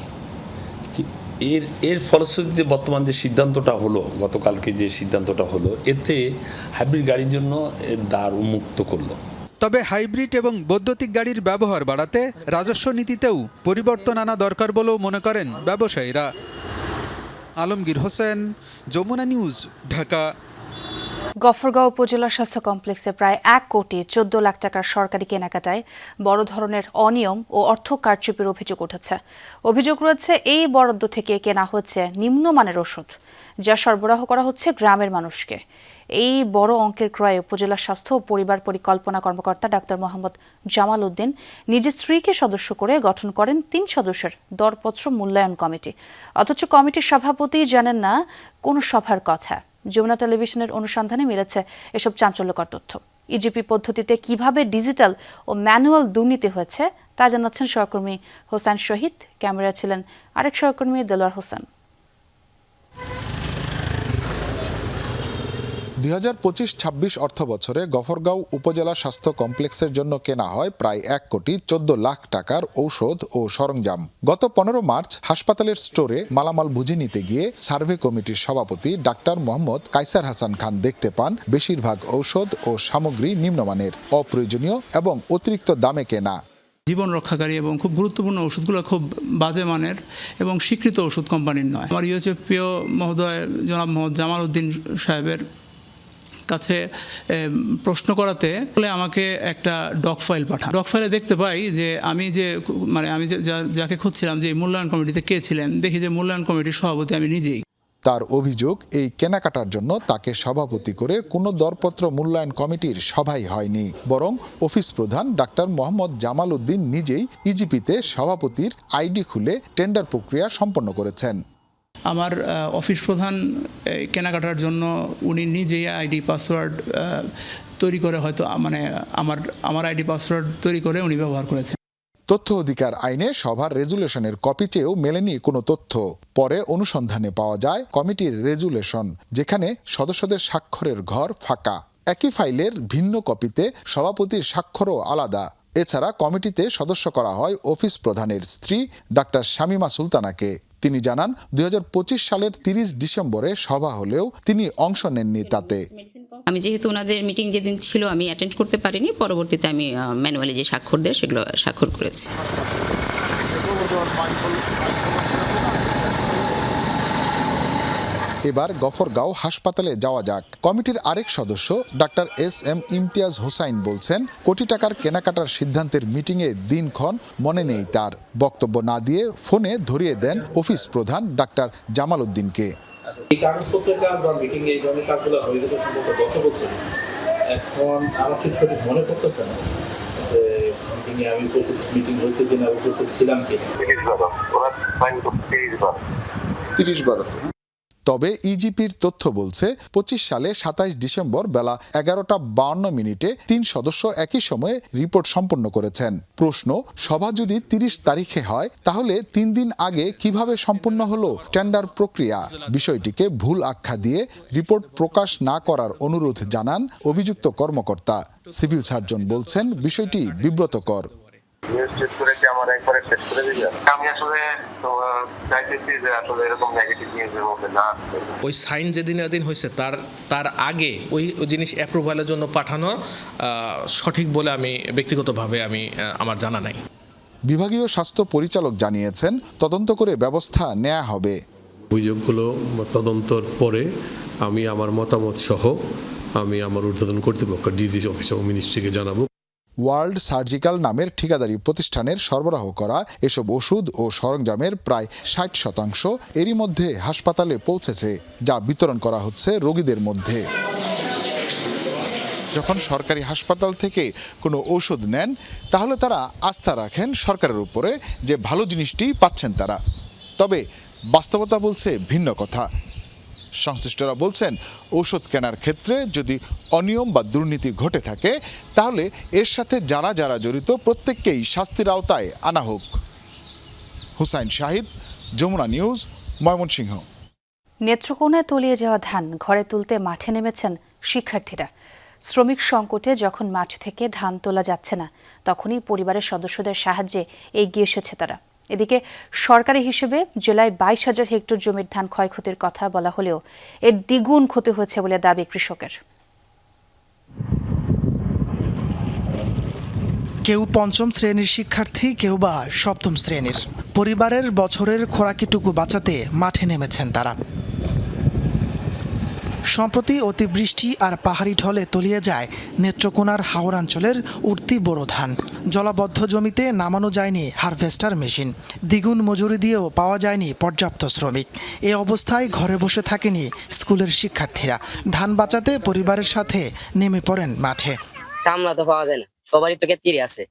[SPEAKER 5] এর ফলশ্রুতিতে বর্তমান যে সিদ্ধান্তটা হলো, গতকালকে যে সিদ্ধান্তটা হলো, এতে হাইব্রিড গাড়ির জন্য দ্বার উন্মুক্ত করলো।
[SPEAKER 16] তবে হাইব্রিড এবং বৈদ্যুতিক গাড়ির ব্যবহার বাড়াতে রাজস্ব নীতিতেও পরিবর্তন আনা দরকার বলেও মনে করেন ব্যবসায়ীরা। আলমগীর হোসেন, যমুনা নিউজ, ঢাকা।
[SPEAKER 1] গফরগাঁও উপজেলা স্বাস্থ্য কমপ্লেক্সে প্রায় ১,১৪,০০,০০০ টাকার সরকারি কেনাকাটায় বড় ধরনের অনিয়ম ও অর্থ কারচুপির অভিযোগ উঠেছে। অভিযোগ রয়েছে, এই বরাদ্দ থেকে কেনা হচ্ছে নিম্নমানের ওষুধ, যা সরবরাহ করা হচ্ছে গ্রামের মানুষকে। এই বড় অঙ্কের ক্রয়ে উপজেলা স্বাস্থ্য ও পরিবার পরিকল্পনা কর্মকর্তা ডাক্তার মোহাম্মদ জামাল উদ্দিন নিজের স্ত্রীকে সদস্য করে গঠন করেন ৩ সদস্যের দরপত্র মূল্যায়ন কমিটি। অথচ কমিটির সভাপতি জানেন না কোন সভার কথা। যমুনা টেলিভিশনের অনুসন্ধানে মিলেছে এসব চাঞ্চল্যকর তথ্য। ইজিপি পদ্ধতিতে কিভাবে ডিজিটাল ও ম্যানুয়াল দুর্নীতি হয়েছে তা জানাচ্ছেন সহকর্মী হোসেন শহীদ। ক্যামেরায় ছিলেন আরেক সহকর্মী দেলোয়ার হোসেন।
[SPEAKER 21] 2025-26 অর্থ বছরে গফরগাঁও উপজেলা স্বাস্থ্য কমপ্লেক্সের জন্য কেনা হয় প্রায় 1,14,00,000 টাকার ঔষধ ও সরঞ্জাম। গত 15 মার্চ হাসপাতালের স্টোরে মালামাল বুঝে নিতে গিয়ে সার্ভে কমিটির সভাপতি ডাক্তার মোহাম্মদ কায়সার হাসান খান দেখতে পান বেশিরভাগ ঔষধ ও সামগ্রী নিম্নমানের, অপ্রয়োজনীয় এবং অতিরিক্ত দামে কেনা।
[SPEAKER 6] জীবন রক্ষাকারী এবং খুব গুরুত্বপূর্ণ ওষুধগুলো খুব বাজে মানের এবং স্বীকৃত ওষুধ কোম্পানির নয়। আমার ইউএচএফপিও মহোদয় জনাব মোহাম্মদ জামাল উদ্দিন সাহেবের কাছে প্রশ্ন করাতে আমাকে একটা ডক ফাইল পাঠান। ডক ফাইলে দেখতে পাই যে আমি যাকে খুঁজছিলাম যে মূল্যায়ন কমিটিতে কে ছিলেন, দেখি যে মূল্যায়ন কমিটির সভাপতি আমি নিজেই।
[SPEAKER 21] তার অভিযোগ, এই কেনাকাটার জন্য তাকে সভাপতি করে কোনো দরপত্র মূল্যায়ন কমিটির সভাই হয়নি, বরং অফিস প্রধান ডাক্তার মোহাম্মদ জামাল উদ্দিন নিজেই ইজিপিতে সভাপতির আইডি খুলে টেন্ডার প্রক্রিয়া সম্পন্ন করেছেন।
[SPEAKER 6] আমার অফিস প্রধান কেনাকাটার জন্য উনি নিজেই আইডি পাসওয়ার্ড তৈরি করে হয়তো আমার আইডি পাসওয়ার্ড তৈরি করে উনি ব্যবহার করেছেন।
[SPEAKER 21] তথ্য অধিকার আইনে সভার রেজুলেশনের কপি চেয়েও মেলেনি কোনো তথ্য। পরে অনুসন্ধানে পাওয়া যায় কমিটির রেজুলেশন, যেখানে সদস্যদের স্বাক্ষরের ঘর ফাঁকা। একই ফাইলের ভিন্ন কপিতে সভাপতির স্বাক্ষরও আলাদা। এছাড়া কমিটিতে সদস্য করা হয় অফিস প্রধানের স্ত্রী ডাক্তার শামিমা সুলতানাকে। তিনি জানান 2025 সালের 30 ডিসেম্বরে সভা হলেও তিনি অংশ নেননি তাতে।
[SPEAKER 7] আমি যেহেতু ওনাদের মিটিং যেদিন ছিল আমি অ্যাটেন্ড করতে পারিনি, পরবর্তীতে আমি ম্যানুয়ালি যে স্বাক্ষর দেয় সেগুলো স্বাক্ষর করেছি।
[SPEAKER 21] এবার গফরগাঁও হাসপাতালে যাওয়া যাক। কমিটির আরেক সদস্য ডাক্তার এস.এম. ইমতিয়াজ হোসাইন বলছেন, কোটি টাকার কেনাকাটার সিদ্ধান্তের মিটিংয়ের দিনক্ষণ মনে নেই তার। বক্তব্য না দিয়ে ফোনে ধরিয়ে দেন অফিস প্রধান ডাক্তার জামাল উদ্দিনকে।
[SPEAKER 22] এই কাগজপত্রের কাজ বা মিটিং এই ধরনের কাজগুলো হয়ে গেছে সম্ভবত গত বছর। এখন আমার ঠিক সঠিক মনে পড়তেছে না যে মিটিংয়ে আমি মিটিং হয়েছে কিনা, উপস্থিত ছিলাম কি।
[SPEAKER 21] 30 বার। তবে ইজিপির তথ্য বলছে 25 সালে 27 ডিসেম্বর বেলা 11:52 3 সদস্য একই সময়ে রিপোর্ট সম্পন্ন করেছেন। প্রশ্ন, সভা যদি 30 তারিখে হয় তাহলে 3 দিন আগে কিভাবে সম্পন্ন হলো টেন্ডার প্রক্রিয়া? বিষয়টিকে ভুল আখ্যা দিয়ে রিপোর্ট প্রকাশ না করার অনুরোধ জানান অভিযুক্ত কর্মকর্তা। সিভিল সার্জন বলছেন বিষয়টি বিব্রতকর।
[SPEAKER 8] ওই সাইন যেদিন হয়েছে তার আগে ওই জিনিস অ্যাপ্রুভালের জন্য পাঠানো সঠিক বলে আমি ব্যক্তিগতভাবে আমার জানা নাই।
[SPEAKER 21] বিভাগীয় স্বাস্থ্য পরিচালক জানিয়েছেন তদন্ত করে ব্যবস্থা নেওয়া হবে।
[SPEAKER 23] অভিযোগগুলো তদন্তর পরে আমি আমার মতামত সহ আমি আমার ঊর্ধ্বতন কর্তৃপক্ষ ডিজি অফিস এবং মিনিস্ট্রিকে জানাবো।
[SPEAKER 21] ওয়ার্ল্ড সার্জিক্যাল নামের ঠিকাদারি প্রতিষ্ঠানের সরবরাহ করা এসব ওষুধ ও সরঞ্জামের প্রায় 60% এরই মধ্যে হাসপাতালে পৌঁছেছে, যা বিতরণ করা হচ্ছে রোগীদের মধ্যে। যখন সরকারি হাসপাতাল থেকে কোনো ঔষধ নেন তাহলে তারা আস্থা রাখেন সরকারের উপরে যে ভালো জিনিসটি পাচ্ছেন তারা। তবে বাস্তবতা বলছে ভিন্ন কথা। সংশ্লিষ্টরা বলছেন, ঔষধ কেনার ক্ষেত্রে যদি অনিয়ম বা দুর্নীতি ঘটে থাকে তাহলে এর সাথে যারা যারা জড়িত প্রত্যেককেই শাস্তির আওতায় আনা হোক। হুসাইন শাহিদ, যমুনা নিউজ, ময়মনসিংহ।
[SPEAKER 1] নেত্রকোনায় তলিয়ে যাওয়া ধান ঘরে তুলতে মাঠে নেমেছেন শিক্ষার্থীরা। শ্রমিক সংকটে যখন মাঠ থেকে ধান তোলা যাচ্ছে না, তখনই পরিবারের সদস্যদের সাহায্যে এগিয়ে এসেছে তারা। এদিকে সরকারি হিসেবে জেলায় 22,000 হেক্টর জমির ধান ক্ষয়ক্ষতির কথা বলা হলেও এর দ্বিগুণ ক্ষতি হয়েছে বলে দাবি কৃষকের।
[SPEAKER 24] কেউ 5ম শ্রেণীর শিক্ষার্থী, কেউ বা 7ম শ্রেণীর। পরিবারের বছরের খোরাকিটুকু বাঁচাতে মাঠে নেমেছেন তারা। সম্প্রতি অতিবৃষ্টি আর পাহাড়ি ঢলে তলিয়ে যায় নেত্রকোনার হাওড়াঞ্চলের উঠতি বোরো ধান। জলাবদ্ধ জমিতে নামানো যায়নি হারভেস্টার মেশিন, দ্বিগুণ মজুরি দিয়েও পাওয়া যায়নি পর্যাপ্ত শ্রমিক। এ অবস্থায় ঘরে বসে থাকেনি স্কুলের শিক্ষার্থীরা। ধান বাঁচাতে পরিবারের সাথে নেমে পড়েন মাঠে।
[SPEAKER 10] কামলা তো পাওয়া যায় না, সবারই তো কেটে আছে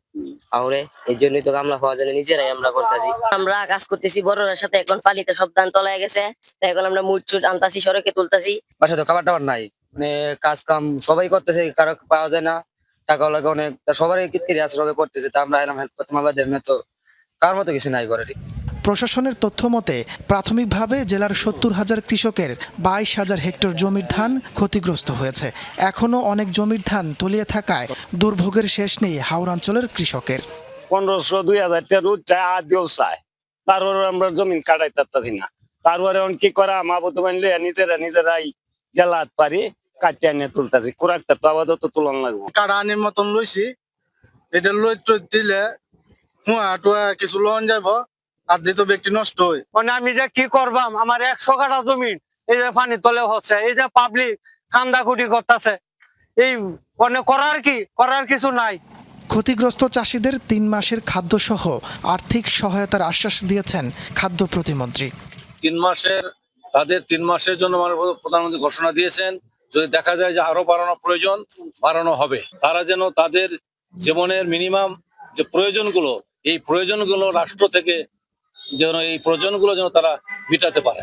[SPEAKER 10] আউরে, এই জন্যই তো কামলা পাওয়ার জন্য নিজেরাই আমরা করতেছি। আমরা কাজ করতেছি বড়রার সাথে, এখন পালিতে সব ধান তলায় গেছে, তাই এখন আমরা মুচুট আনতাছি, সড়কে তুলতাছি।
[SPEAKER 25] বাসা তো খাবার টাবার নাই, মানে কাজ কাম সবাই করতেছে, কারো পাওয়া যায় না, টাকা লাগে অনেক, সবারই কেটে আছে, সবাই করতেছে। তা আমরা এলাম হেল্প করতে, আমাদের তো কার মতো কিছু নাই করে।
[SPEAKER 24] প্রশাসনের তথ্য মতে প্রাথমিকভাবে জেলার ৭০,০০০ কৃষকের ২২,০০০ হেক্টর জমির ধান ক্ষতিগ্রস্ত হয়েছে। এখনও অনেক জমির ধান তলিয়ে থাকায় দুর্ভোগের শেষ নেই হাওড়াঞ্চলের কৃষকের।
[SPEAKER 2] ১৫০০-২০০০ টাকা রোজ চায়, আদিও চায়, তারপরে আমরা জমিন কাটাই পারতাছি না। তারপরে কি করা মাবুত বানলে নিজেরাই গেলাত পারি কাটিয়ে আনিয়ে তুলতাছি। কোরাকটা তো আপাতত তুলন লাগবে।
[SPEAKER 9] কাটা আনির মতন লইছি, এটা লই টই দিলে হুয়া টুয়া কিছু লোন যাব আর দ্বিতীয় ব্যক্তি নষ্ট হয়।
[SPEAKER 2] মানে আমি যে কি করবাম, আমার ১০০ কাঠা জমিন এই যে পানি তলে হচ্ছে, এই যে পাবলিক কান্দাকুটি করতেছে, এই মানে করার কিছু নাই।
[SPEAKER 24] ক্ষতিগ্রস্ত চাষিদের ৩ মাসের খাদ্যসহ আর্থিক সহায়তার আশ্বাস দিয়েছেন খাদ্য প্রতিমন্ত্রী।
[SPEAKER 11] ৩ মাসের জন্য মাননীয় প্রধানমন্ত্রী ঘোষণা দিয়েছেন। যদি দেখা যায় যে আরো বাড়ানো প্রয়োজন, বাড়ানো হবে। তারা যেন তাদের জীবনের মিনিমাম যে প্রয়োজনগুলো, এই প্রয়োজনগুলো রাষ্ট্র থেকে যেন তারা মেটাতে পারে।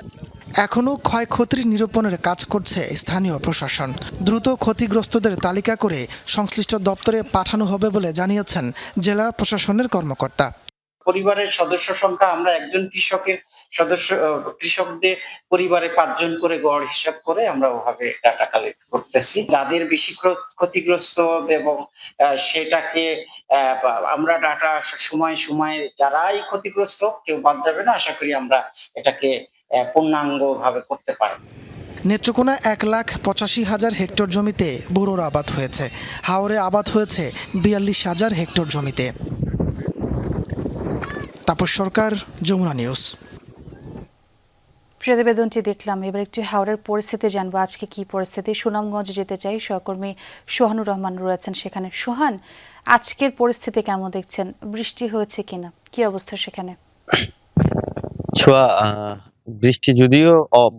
[SPEAKER 24] এখনও ক্ষয়ক্ষতির নিরূপণের কাজ করছে স্থানীয় প্রশাসন। দ্রুত ক্ষতিগ্রস্তদের তালিকা করে সংশ্লিষ্ট দপ্তরে পাঠানো হবে বলে জানিয়েছেন জেলা প্রশাসনের কর্মকর্তা।
[SPEAKER 13] পরিবারের সদস্য সংখ্যা আমরা একজন কৃষকদের পরিবারে ৫ জন করে গড় হিসাব করে আমরা ওভাবে ডাটা কালেক্ট করতেছি। যাদের বেশি ক্ষতিগ্রস্ত এবং সেটাকে আমরা ডাটা সময় যারাই ক্ষতিগ্রস্ত কেউ বাদ যাবে না, আশা করি আমরা এটাকে পূর্ণাঙ্গ ভাবে করতে পারব।
[SPEAKER 24] নেত্রকোনা ১,৮৫,০০০ হেক্টর জমিতে বোরোর আবাদ হয়েছে। হাওরে আবাদ হয়েছে ৪২,০০০ হেক্টর জমিতে। তাপস সরকার, যমুনা নিউজ।
[SPEAKER 1] প্রতিবেদনটি দেখলাম। এবার একটু হাওড়ার পরিস্থিতি জানবো। আজকে কি পরিস্থিতি? সুনামগঞ্জ যেতে চাই, সহকর্মী সোহানুর রহমান রয়েছেন সেখানে। সোহান, আজকের পরিস্থিতি কেমন দেখছেন? বৃষ্টি হয়েছে কিনা, কি অবস্থা সেখানে?
[SPEAKER 14] বৃষ্টি যদিও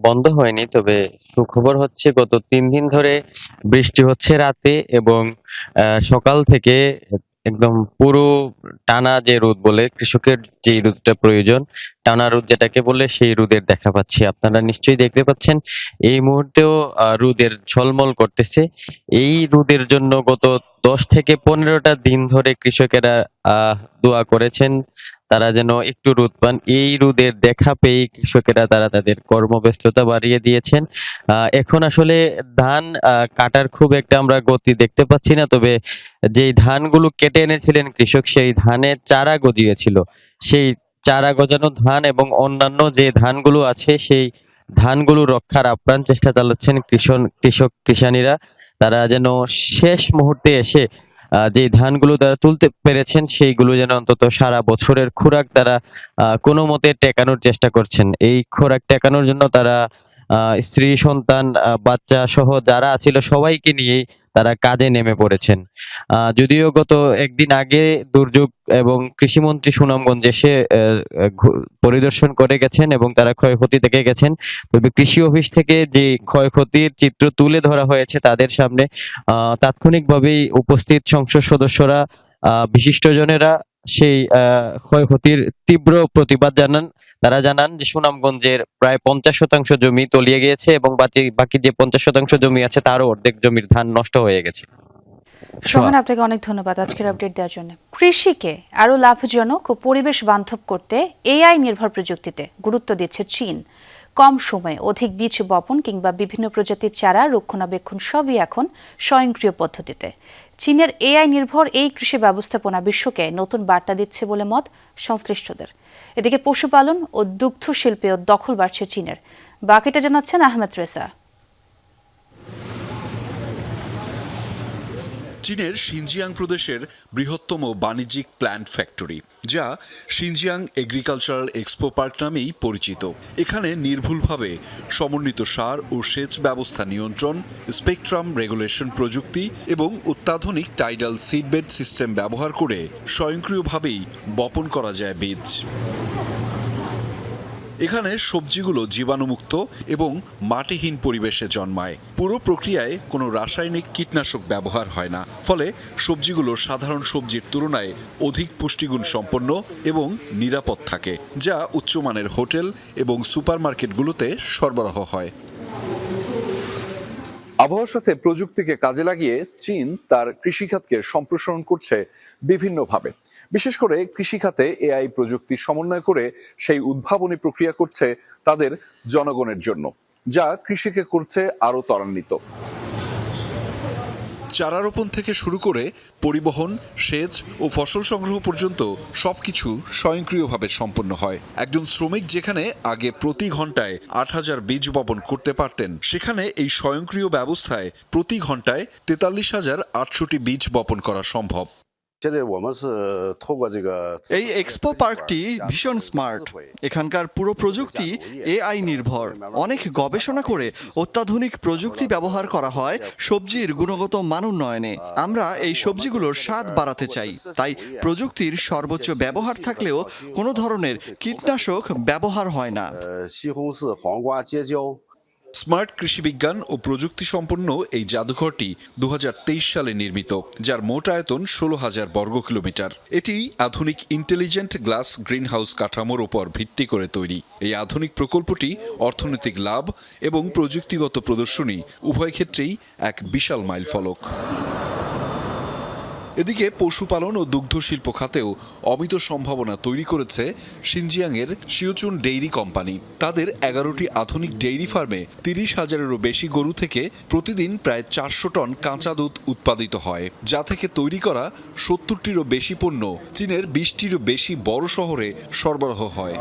[SPEAKER 14] বন্ধ হয়নি, তবে সুখবর হচ্ছে গত ৩ দিন ধরে বৃষ্টি হচ্ছে রাতে এবং সকাল থেকে একদম পুরো টানা যে রোদ বলে কৃষকের যে রোদটা প্রয়োজন, টানা রোদ যেটাকে বলে, সেই রোদের দেখা পাচ্ছি। আপনারা নিশ্চয়ই দেখতে পাচ্ছেন এই মুহূর্তেও রোদের ঝলমল করতেছে। এই রোদের জন্য গত ১০ থেকে ১৫টা দিন ধরে কৃষকেরা দোয়া করেছেন তারা যেন একটু রোদ পান। এই রোদের দেখা পেয়ে কৃষকেরা তাদের কর্মব্যস্ততা বাড়িয়ে দিয়েছেন। এখন আসলে ধান কাটার খুব একটা আমরা গতি দেখতে পাচ্ছি না, তবে যেই ধানগুলো কেটে এনেছিলেন কৃষক, সেই ধানের চারা গজিয়েছিল। সেই চারা গজানো ধান এবং অন্যান্য যে ধানগুলো আছে, সেই ধানগুলো রক্ষার আপ্রাণ চেষ্টা চালাচ্ছেন কৃষানীরা। তারা যেন শেষ মুহূর্তে এসে যে ধানগুলো তারা তুলতে পেরেছেন, সেইগুলো যেন অন্তত সারা বছরের খোরাক তারা কোনো মতে টেকানোর চেষ্টা করছেন। এই খোরাক টেকানোর জন্য তারা স্ত্রী, সন্তান, বাচ্চা সহ যারা ছিল সবাইকে নিয়েই তারা কাজে নেমে পড়েছেন। যদিও গত একদিন আগে দুর্যোগ এবং কৃষিমন্ত্রী সুনামগঞ্জে এসে পরিদর্শন করে গেছেন এবং তারা ক্ষয়ক্ষতি দেখে গেছেন, তবে কৃষি অফিস থেকে যে ক্ষয়ক্ষতির চিত্র তুলে ধরা হয়েছে তাদের সামনে, তাৎক্ষণিকভাবেই উপস্থিত সংসদ সদস্যরা, বিশিষ্টজনেরা সেই ক্ষয়ক্ষতির তীব্র প্রতিবাদ জানান। তারা জানান যে সুনামগঞ্জের প্রায় ৫০% জমি তলিয়ে গিয়েছে এবং বাকি যে ৫০% জমি আছে তারও অর্ধেক জমির ধান নষ্ট হয়ে গেছে।
[SPEAKER 1] সোহান, আপনাকে অনেক ধন্যবাদ আজকের আপডেট দেওয়ার জন্য। কৃষিকে আরো লাভজনক ও পরিবেশ বান্ধব করতে এআই নির্ভর প্রযুক্তিতে গুরুত্ব দিচ্ছে চীন। কম সময়ে অধিক বীজ বপন কিংবা বিভিন্ন প্রজাতির চারা রক্ষণাবেক্ষণ সবই এখন স্বয়ংক্রিয় পদ্ধতিতে। চীনের এআই নির্ভর এই কৃষি ব্যবস্থাপনা বিশ্বকে নতুন বার্তা দিচ্ছে বলে মত সংশ্লিষ্টদের। এদিকে পশুপালন ও দুগ্ধ শিল্পেও দখল বাড়ছে চীনের। বাকিটা জানাচ্ছেন আহমেদ রেসা।
[SPEAKER 26] চীনের শিনজিয়াং প্রদেশের বৃহত্তম বাণিজ্যিক প্ল্যান্ট ফ্যাক্টরি, যা শিনজিয়াং এগ্রিকালচারাল এক্সপো পার্ক নামেই পরিচিত। এখানে নির্ভুলভাবে সমন্বিত সার ও সেচ ব্যবস্থা নিয়ন্ত্রণ, স্পেকট্রাম রেগুলেশন প্রযুক্তি এবং অত্যাধুনিক টাইডাল সিডবেড সিস্টেম ব্যবহার করে স্বয়ংক্রিয়ভাবেই বপন করা যায় বীজ। এখানে সবজিগুলো জীবাণুমুক্ত এবং মাটিহীন পরিবেশে জন্মায়। পুরো প্রক্রিয়ায় কোনো রাসায়নিক কীটনাশক ব্যবহার হয় না, ফলে সবজিগুলো সাধারণ সবজির তুলনায় অধিক পুষ্টিগুণ সম্পন্ন এবং নিরাপদ থাকে, যা উচ্চমানের হোটেল এবং সুপারমার্কেটগুলোতে সরবরাহ হয়।
[SPEAKER 27] আবহাওয়ার সাথে প্রযুক্তিকে কাজে লাগিয়ে চীন তার কৃষিখাতকে সম্প্রসারণ করছে বিভিন্নভাবে।
[SPEAKER 26] বিশেষ করে কৃষিখাতে এআই প্রযুক্তি সমন্বয় করে সেই উদ্ভাবনী প্রক্রিয়া করছে তাদের জনগণের জন্য, যা কৃষিকে করছে আরো ত্বরান্বিত। চারা রোপণ থেকে শুরু করে পরিবহন, সেচ ও ফসল সংগ্রহ পর্যন্ত সবকিছু স্বয়ংক্রিয়ভাবে সম্পন্ন হয়। একজন শ্রমিক যেখানে আগে প্রতি ঘন্টায় ৮,০০০ বীজ বপন করতে পারতেন, সেখানে এই স্বয়ংক্রিয় ব্যবস্থায় প্রতি ঘন্টায় ৪৩,৮০০টি বীজ বপন করা সম্ভব।
[SPEAKER 3] এই এক্সপো পার্কটি ভীষণ স্মার্ট। এখানকার পুরো প্রযুক্তি এআই নির্ভর। অনেক গবেষণা করে অত্যাধুনিক প্রযুক্তি ব্যবহার করা হয় সবজির গুণগত মান উন্নয়নে। আমরা এই সবজিগুলোর স্বাদ বাড়াতে চাই, তাই প্রযুক্তির সর্বোচ্চ ব্যবহার থাকলেও কোনো ধরনের কীটনাশক ব্যবহার হয় না।
[SPEAKER 26] স্মার্ট কৃষিবিজ্ঞান ও প্রযুক্তি সম্পন্ন এই জাদুঘরটি ২০২৩ সালে নির্মিত, যার মোট আয়তন ১৬,০০০ বর্গ কিলোমিটার। এটি আধুনিক ইন্টেলিজেন্ট গ্লাস গ্রিনহাউস কাঠামোর উপর ভিত্তি করে তৈরি। এই আধুনিক প্রকল্পটি অর্থনৈতিক লাভ এবং প্রযুক্তিগত প্রদর্শনী উভয় ক্ষেত্রেই এক বিশাল মাইলফলক। এদিকে পশুপালন ও দুগ্ধ শিল্প খাতেও অমিত সম্ভাবনা তৈরি করেছে শিনজিয়াংয়ের শিওচুন ডেইরি কোম্পানি। তাদের ১১টি আধুনিক ডেইরি ফার্মে ৩০,০০০-এরও বেশি গরু থেকে প্রতিদিন প্রায় ৪০০ টন কাঁচা দুধ উৎপাদিত হয়, যা থেকে তৈরি করা ৭০টিরও বেশি পণ্য চীনের ২০টিরও বেশি বড় শহরে সরবরাহ হয়।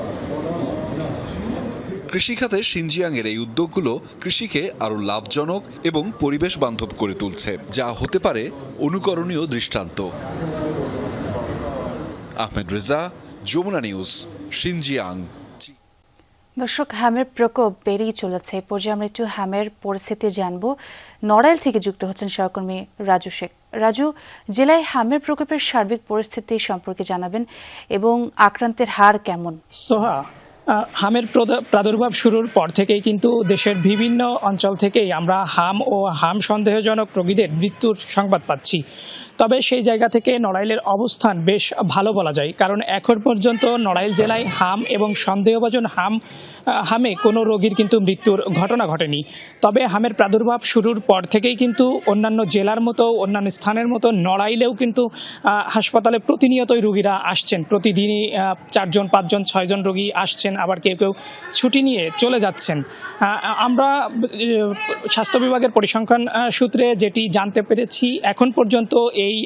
[SPEAKER 26] কৃষিখাতে শিনজিয়াংয়ের এই উদ্যোগগুলো কৃষিকে আরো লাভজনক এবং পরিবেশ বান্ধব করে তুলছে, যা হতে পারে অনুকরণীয় দৃষ্টান্ত। Ahmed Reza, Jamuna news, Xinjiang.
[SPEAKER 1] দর্শক, হ্যামের প্রকোপ বেড়েই চলেছে। এই পর্যায়ে আমরা একটু হ্যামের পরিস্থিতি জানব। নড়াইল থেকে যুক্ত হচ্ছেন সহকর্মী রাজু শেখ। রাজু, জেলায় হ্যামের প্রকোপের সার্বিক পরিস্থিতি সম্পর্কে জানাবেন এবং আক্রান্তের হার কেমন?
[SPEAKER 12] সোহা, হামের প্রাদুর্ভাব শুরুর পর থেকেই কিন্তু দেশের বিভিন্ন অঞ্চল থেকেই আমরা হাম ও হাম সন্দেহজনক রোগীদের মৃত্যুর সংবাদ পাচ্ছি। তবে সেই জায়গা থেকে নড়াইলের অবস্থান বেশ ভালো বলা যায়, কারণ এখন পর্যন্ত নড়াইল জেলায় হাম এবং সন্দেহভাজন হামে কোনো রোগীর কিন্তু মৃত্যুর ঘটনা ঘটেনি। তবে হামের প্রাদুর্ভাব শুরুর পর থেকেই কিন্তু অন্যান্য জেলার মতো, অন্যান্য স্থানের মতো নড়াইলেও কিন্তু হাসপাতালে প্রতিনিয়তই রোগীরা আসছেন। প্রতিদিনই ৪জন, ৫জন, ৬জন রোগী আসছেন, আবার কেউ কেউ ছুটি নিয়ে চলে যাচ্ছেন। আমরা স্বাস্থ্য বিভাগের পরিসংখ্যান সূত্রে যেটি জানতে পেরেছি, এখন পর্যন্ত এই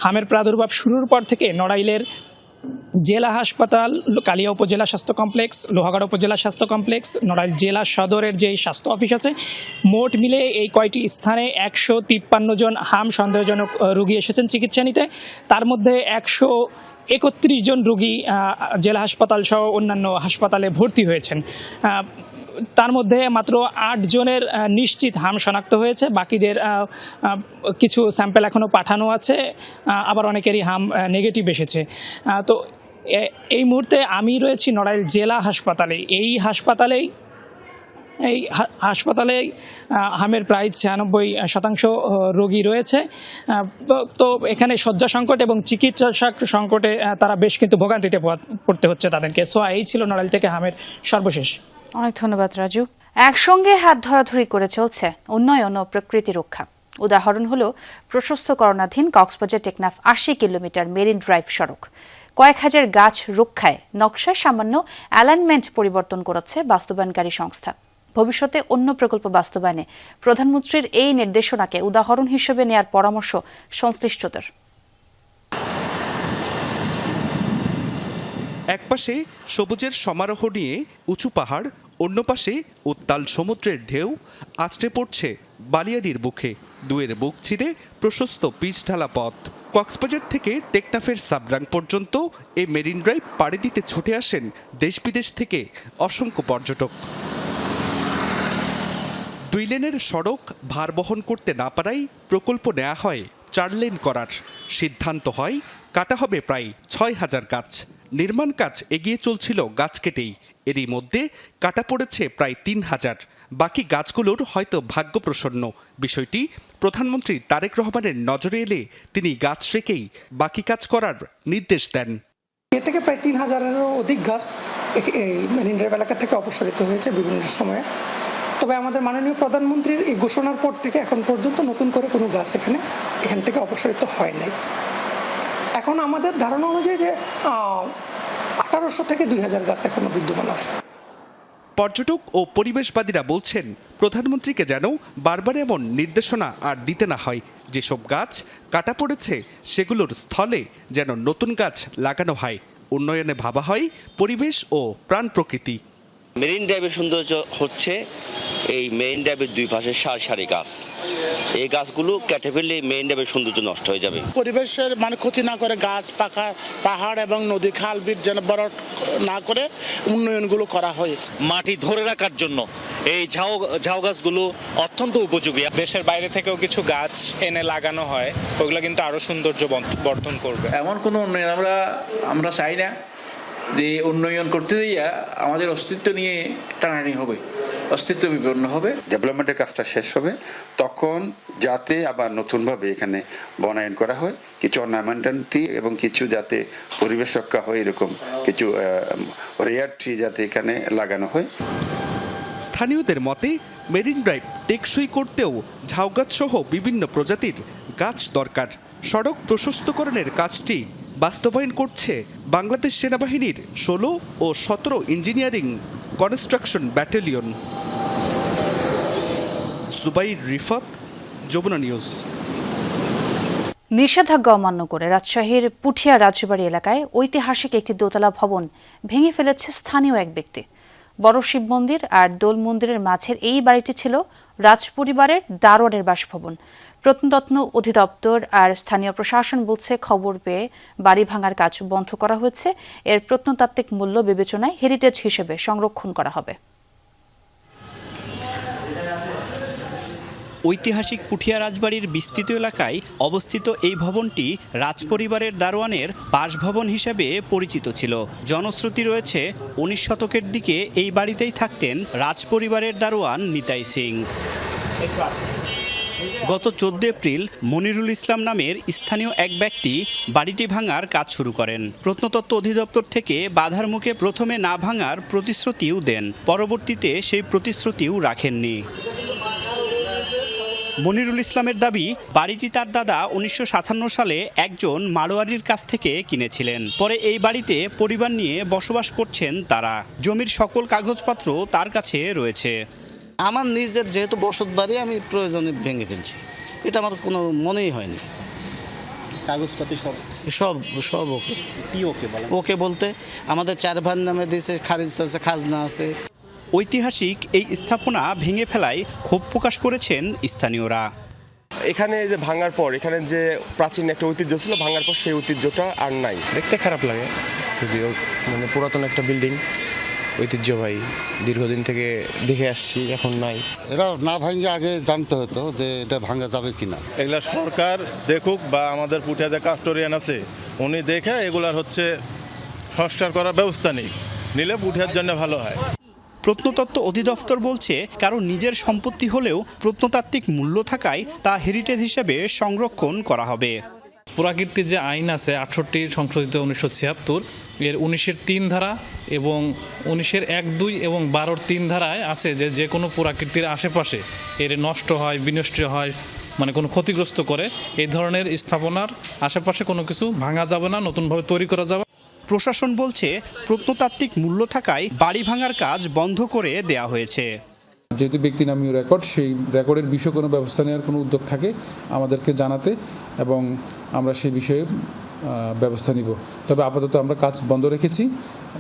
[SPEAKER 12] হামের প্রাদুর্ভাব শুরুর পর থেকে নড়াইলের জেলা হাসপাতাল, কালিয়া উপজেলা স্বাস্থ্য কমপ্লেক্স, লোহাগড়া উপজেলা স্বাস্থ্য কমপ্লেক্স, নড়াইল জেলা সদরের যে স্বাস্থ্য অফিস আছে, মোট মিলে এই কয়টি স্থানে ১৫৩ জন হাম সন্দেহজনক রোগী এসেছেন চিকিৎসা নিতে। তার মধ্যে ১৩১ জন রোগী জেলা হাসপাতাল সহ অন্যান্য হাসপাতালে ভর্তি হয়েছেন। তার মধ্যে মাত্র ৮ জনের নিশ্চিত হাম শনাক্ত হয়েছে। বাকিদের কিছু স্যাম্পল এখনও পাঠানো আছে, আবার অনেকেরই হাম নেগেটিভ এসেছে। তো এই মুহূর্তে আমি রয়েছি নড়াইল জেলা হাসপাতালে। এই হাসপাতালে হামের প্রায় ৯৬% রোগী রয়েছে। তো এখানে শয্যা সংকট এবং চিকিৎসা সংকটে তারা বেশ কিন্তু ভোগান্তিতে পড়তে হচ্ছে তাদেরকে। সো এই ছিল নড়াইল থেকে হামের সর্বশেষ।
[SPEAKER 1] অনেক ধন্যবাদ রাজু। একসঙ্গে হাত ধরাধরি করে চলছে উন্নয়ন ও প্রকৃতি রক্ষা। উদাহরণ হলো প্রশস্তকরণাধীন Cox's Bazar Teknaf ৮০ kilometre marine drive সড়ক। কয়েক হাজার গাছ রক্ষায় নকশায় সামান্য অ্যালাইনমেন্ট পরিবর্তন করেছে বাস্তবায়নকারী সংস্থা। ভবিষ্যতে অন্য প্রকল্প বাস্তবায়নে প্রধানমন্ত্রীর এই নির্দেশনাকে উদাহরণ হিসেবে নেয়ার পরামর্শ সংশ্লিষ্টদের।
[SPEAKER 15] একপাশে সবুজের সমারোহ নিয়ে উঁচু পাহাড়, অন্য পাশে উত্তাল সমুদ্রের ঢেউ আছড়ে পড়ছে বালিয়াড়ির বুকে। দুয়ের বুক ছিঁড়ে প্রশস্ত পিচ ঢালা পথ। কক্সবাজার থেকে টেকনাফের সাবরাং পর্যন্ত এই মেরিন ড্রাইভ পাড়ি দিতে ছুটে আসেন দেশ বিদেশ থেকে অসংখ্য পর্যটক। ২ লেনের সড়ক ভার বহন করতে না পারায় প্রকল্প নেওয়া হয় ৪ লেন করার। সিদ্ধান্ত হয় কাটা হবে প্রায় ৬,০০০ গাছ। নির্মাণ কাজ এগিয়ে চলছিল গাছ কেটেই। এরই মধ্যে কাটা পড়েছে প্রায় ৩,০০০। বাকি গাছগুলোর হয়তো ভাগ্য প্রসন্ন। বিষয়টি প্রধানমন্ত্রী তারেক রহমানের নজরে এলে তিনি গাছ রেখেই বাকি কাজ করার নির্দেশ দেন।
[SPEAKER 17] এ থেকে প্রায় ৩,০০০-এরও অধিক গাছ এই মেরিন ড্রাইভ এলাকা থেকে অপসারিত হয়েছে বিভিন্ন সময়ে। তবে আমাদের মাননীয় প্রধানমন্ত্রীর এই ঘোষণার পর থেকে এখন পর্যন্ত নতুন করে কোনো গাছ এখান থেকে অপসারিত হয় নাই। এখন আমাদের ধারণা অনুযায়ী যে 1800 থেকে 2000 গাছ এখনো বিদ্যমান আছে।
[SPEAKER 15] পর্যটক ও পরিবেশবাদীরা বলছেন, প্রধানমন্ত্রীকে যেন বারবার এমন নির্দেশনা আর দিতে না হয়। যেসব গাছ কাটা পড়েছে সেগুলোর স্থলে যেন নতুন গাছ লাগানো হয়। উন্নয়নে ভাবা হয় পরিবেশ ও প্রাণ প্রকৃতি।
[SPEAKER 4] মেরিন ড্রাইভের সৌন্দর্য হচ্ছে এই মেরিন ড্রাইভের দুই পাশে সারি সারি গাছ। এই গাছগুলো কেটে ফেললে মেরিন ড্রাইভের সৌন্দর্য নষ্ট হয়ে যাবে।
[SPEAKER 5] পরিবেশের ক্ষতি না করে গাছ পাহাড় এবং নদী খাল বিল যেন বড় না করে উন্নয়নগুলো করা হয়।
[SPEAKER 16] মাটি ধরে রাখার জন্য এই ঝাউ গাছগুলো অত্যন্ত উপযোগী। দেশের বাইরে থেকেও কিছু গাছ এনে লাগানো হয়, ওগুলো কিন্তু আরো সৌন্দর্য বর্ধন করবে।
[SPEAKER 18] এমন কোনো উন্নয়ন আমরা চাই না যে উন্নয়ন করতে যাইয়া আমাদের অস্তিত্ব নিয়ে টানাটানি হবে, অস্তিত্ব বিপন্ন হবে।
[SPEAKER 19] ডেভেলপমেন্টের কাজটা শেষ হবে তখন যাতে আবার নতুনভাবে এখানে বনায়ন করা হয়, কিছু অর্নামেন্টাল ট্রি এবং কিছু যাতে পরিবেশ রক্ষা হয়, এরকম কিছু রেয়ার ট্রি যাতে এখানে লাগানো হয়।
[SPEAKER 15] স্থানীয়দের মতে মেরিন ড্রাইভ টেকসই করতেও ঝাউগাছ সহ বিভিন্ন প্রজাতির গাছ দরকার। সড়ক প্রশস্তকরণের কাজটি বাস্তবায়ন করছে বাংলাদেশ সেনাবাহিনীর 16 ও 17 engineering construction battalion. Zubair Rifat, Jamuna news.
[SPEAKER 1] নিষেধাজ্ঞা অমান্য করে রাজশাহীর পুঠিয়া রাজবাড়ী এলাকায় ঐতিহাসিক একটি দোতলা ভবন ভেঙে ফেলেছে স্থানীয় এক ব্যক্তি। বড় শিব মন্দির আর দোল মন্দিরের মাঝের এই বাড়িটি ছিল রাজপরিবারের দারোয়ানের বাসভবন। প্রত্নতত্ত্ব অধিদপ্তর আর স্থানীয় প্রশাসন বলছে, খবর পেয়ে বাড়ি ভাঙার কাজ বন্ধ করা হয়েছে। এর প্রত্নতাত্ত্বিক মূল্য বিবেচনায় হেরিটেজ হিসেবে সংরক্ষণ করা হবে।
[SPEAKER 20] ঐতিহাসিক পুঠিয়া রাজবাড়ির বিস্তৃত এলাকায় অবস্থিত এই ভবনটি রাজপরিবারের দারোয়ানের বাসভবন হিসেবে পরিচিত ছিল। জনশ্রুতি রয়েছে 19 শতকের দিকে এই বাড়িতেই থাকতেন রাজপরিবারের দারোয়ান নিতাই সিং। গত 14 এপ্রিল মনিরুল ইসলাম নামের স্থানীয় এক ব্যক্তি বাড়িটি ভাঙার কাজ শুরু করেন। প্রত্নতত্ত্ব অধিদপ্তর থেকে বাধার মুখে প্রথমে না ভাঙার প্রতিশ্রুতিও দেন, পরবর্তীতে সেই প্রতিশ্রুতিও রাখেননি। মনিরুল ইসলামের দাবি, বাড়িটি তার দাদা 1957 সালে একজন মাড়োয়ারির কাছ থেকে কিনেছিলেন। পরে এই বাড়িতে পরিবার নিয়ে বসবাস করছেন তারা। জমির সকল কাগজপত্র তার কাছে রয়েছে।
[SPEAKER 27] আমার নিজের যেহেতু বসত বাড়ি, আমি প্রয়োজনে ভেঙে ফেলছি, এটা আমার কোনো মনেই হয়নি।
[SPEAKER 20] কাগজপাতি
[SPEAKER 27] সব ওকে।
[SPEAKER 20] কি ওকে বলে?
[SPEAKER 27] ওকে বলতে আমাদের 4 ভাইয়ের নামে দিয়েছে, খারিজ আছে, খাজনা আছে।
[SPEAKER 20] ঐতিহাসিক এই স্থাপনা ভেঙে ফেলায় ক্ষোভ প্রকাশ করেছেন স্থানীয়রা।
[SPEAKER 28] এখানে যে ভাঙার পর এখানে যে প্রাচীন একটা ঐতিহ্য ছিল, ভাঙার পর সেই ঐতিহ্যটা আর নাই।
[SPEAKER 29] দেখতে খারাপ লাগে, যদিও পুরাতন একটা বিল্ডিং, ঐতিহ্যবাহী, দীর্ঘদিন থেকে দেখে আসছি, এখন নাই।
[SPEAKER 30] এটা না ভাঙে আগে জানতে হতো যে এটা ভাঙা যাবে কিনা।
[SPEAKER 31] এগুলা সরকার দেখুক বা আমাদের পুঠিয়া যে কাস্টোরিয়ান আছে উনি দেখে এগুলার সংস্কার করার ব্যবস্থা নিলে পুঠিয়ার জন্য ভালো হয়।
[SPEAKER 20] প্রত্নতত্ত্ব অধিদপ্তর বলছে, কারো নিজের সম্পত্তি হলেও প্রত্নতাত্ত্বিক মূল্য থাকায় তা হেরিটেজ হিসেবে সংরক্ষণ করা হবে।
[SPEAKER 22] পুরাকীর্তির যে আইন আছে 68 সংশোধিত 1976 এর 19-এর 3 ধারা এবং 19-এর 1, 2 এবং 12-র 3 ধারায় আছে যে কোনো পুরাকীর্তির আশেপাশে এর নষ্ট হয়, বিনষ্ট হয়, কোনো ক্ষতিগ্রস্ত করে, এই ধরনের স্থাপনার আশেপাশে কোনো কিছু ভাঙা যাবে না, নতুনভাবে তৈরি করা যাবে।
[SPEAKER 20] প্রশাসন বলছে, প্রত্নতাত্ত্বিক মূল্য থাকায় বাড়ি ভাঙার কাজ বন্ধ করে দেয়া হয়েছে।
[SPEAKER 32] যেহেতু ব্যক্তি নামীয় রেকর্ড, সেই রেকর্ডের বিষয়ে কোনো ব্যবস্থা নেওয়ার কোনো উদ্যোগ থাকে আমাদেরকে জানাতে, এবং আমরা সেই বিষয়ে ব্যবস্থা নিব। তবে আপাতত আমরা কাজ বন্ধ রেখেছি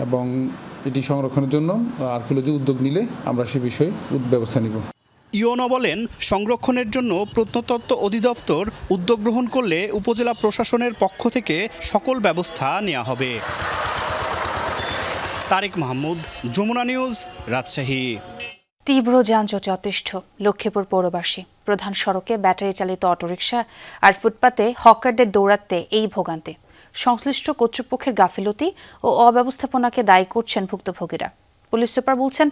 [SPEAKER 32] এবং এটি সংরক্ষণের জন্য আর্কিওলজি উদ্যোগ নিলে আমরা সে বিষয়ে ব্যবস্থা নিব।
[SPEAKER 20] ইওনো বলেন, সংরক্ষণের জন্য প্রত্নতত্ত্ব অধিদপ্তর উদ্যোগ গ্রহণ করলে উপজেলা প্রশাসনের পক্ষ থেকে সকল ব্যবস্থা নেওয়া হবে। তারেক মাহমুদ, যমুনা নিউজ, রাজশাহী।
[SPEAKER 1] তীব্র যানজটে অতিষ্ঠ লক্ষ্মীপুর পৌরবাসী। প্রধান সড়কে ব্যাটারি চালিত অটোরিকশা আর ফুটপাতে হকারদের দৌড়াতে এই ভোগান্তি। সংশ্লিষ্ট কর্তৃপক্ষের গাফিলতি ও অব্যবস্থাপনাকে দায়ী করছেন ভুক্তভোগীরা। পুলিশ সুপার বলছেন,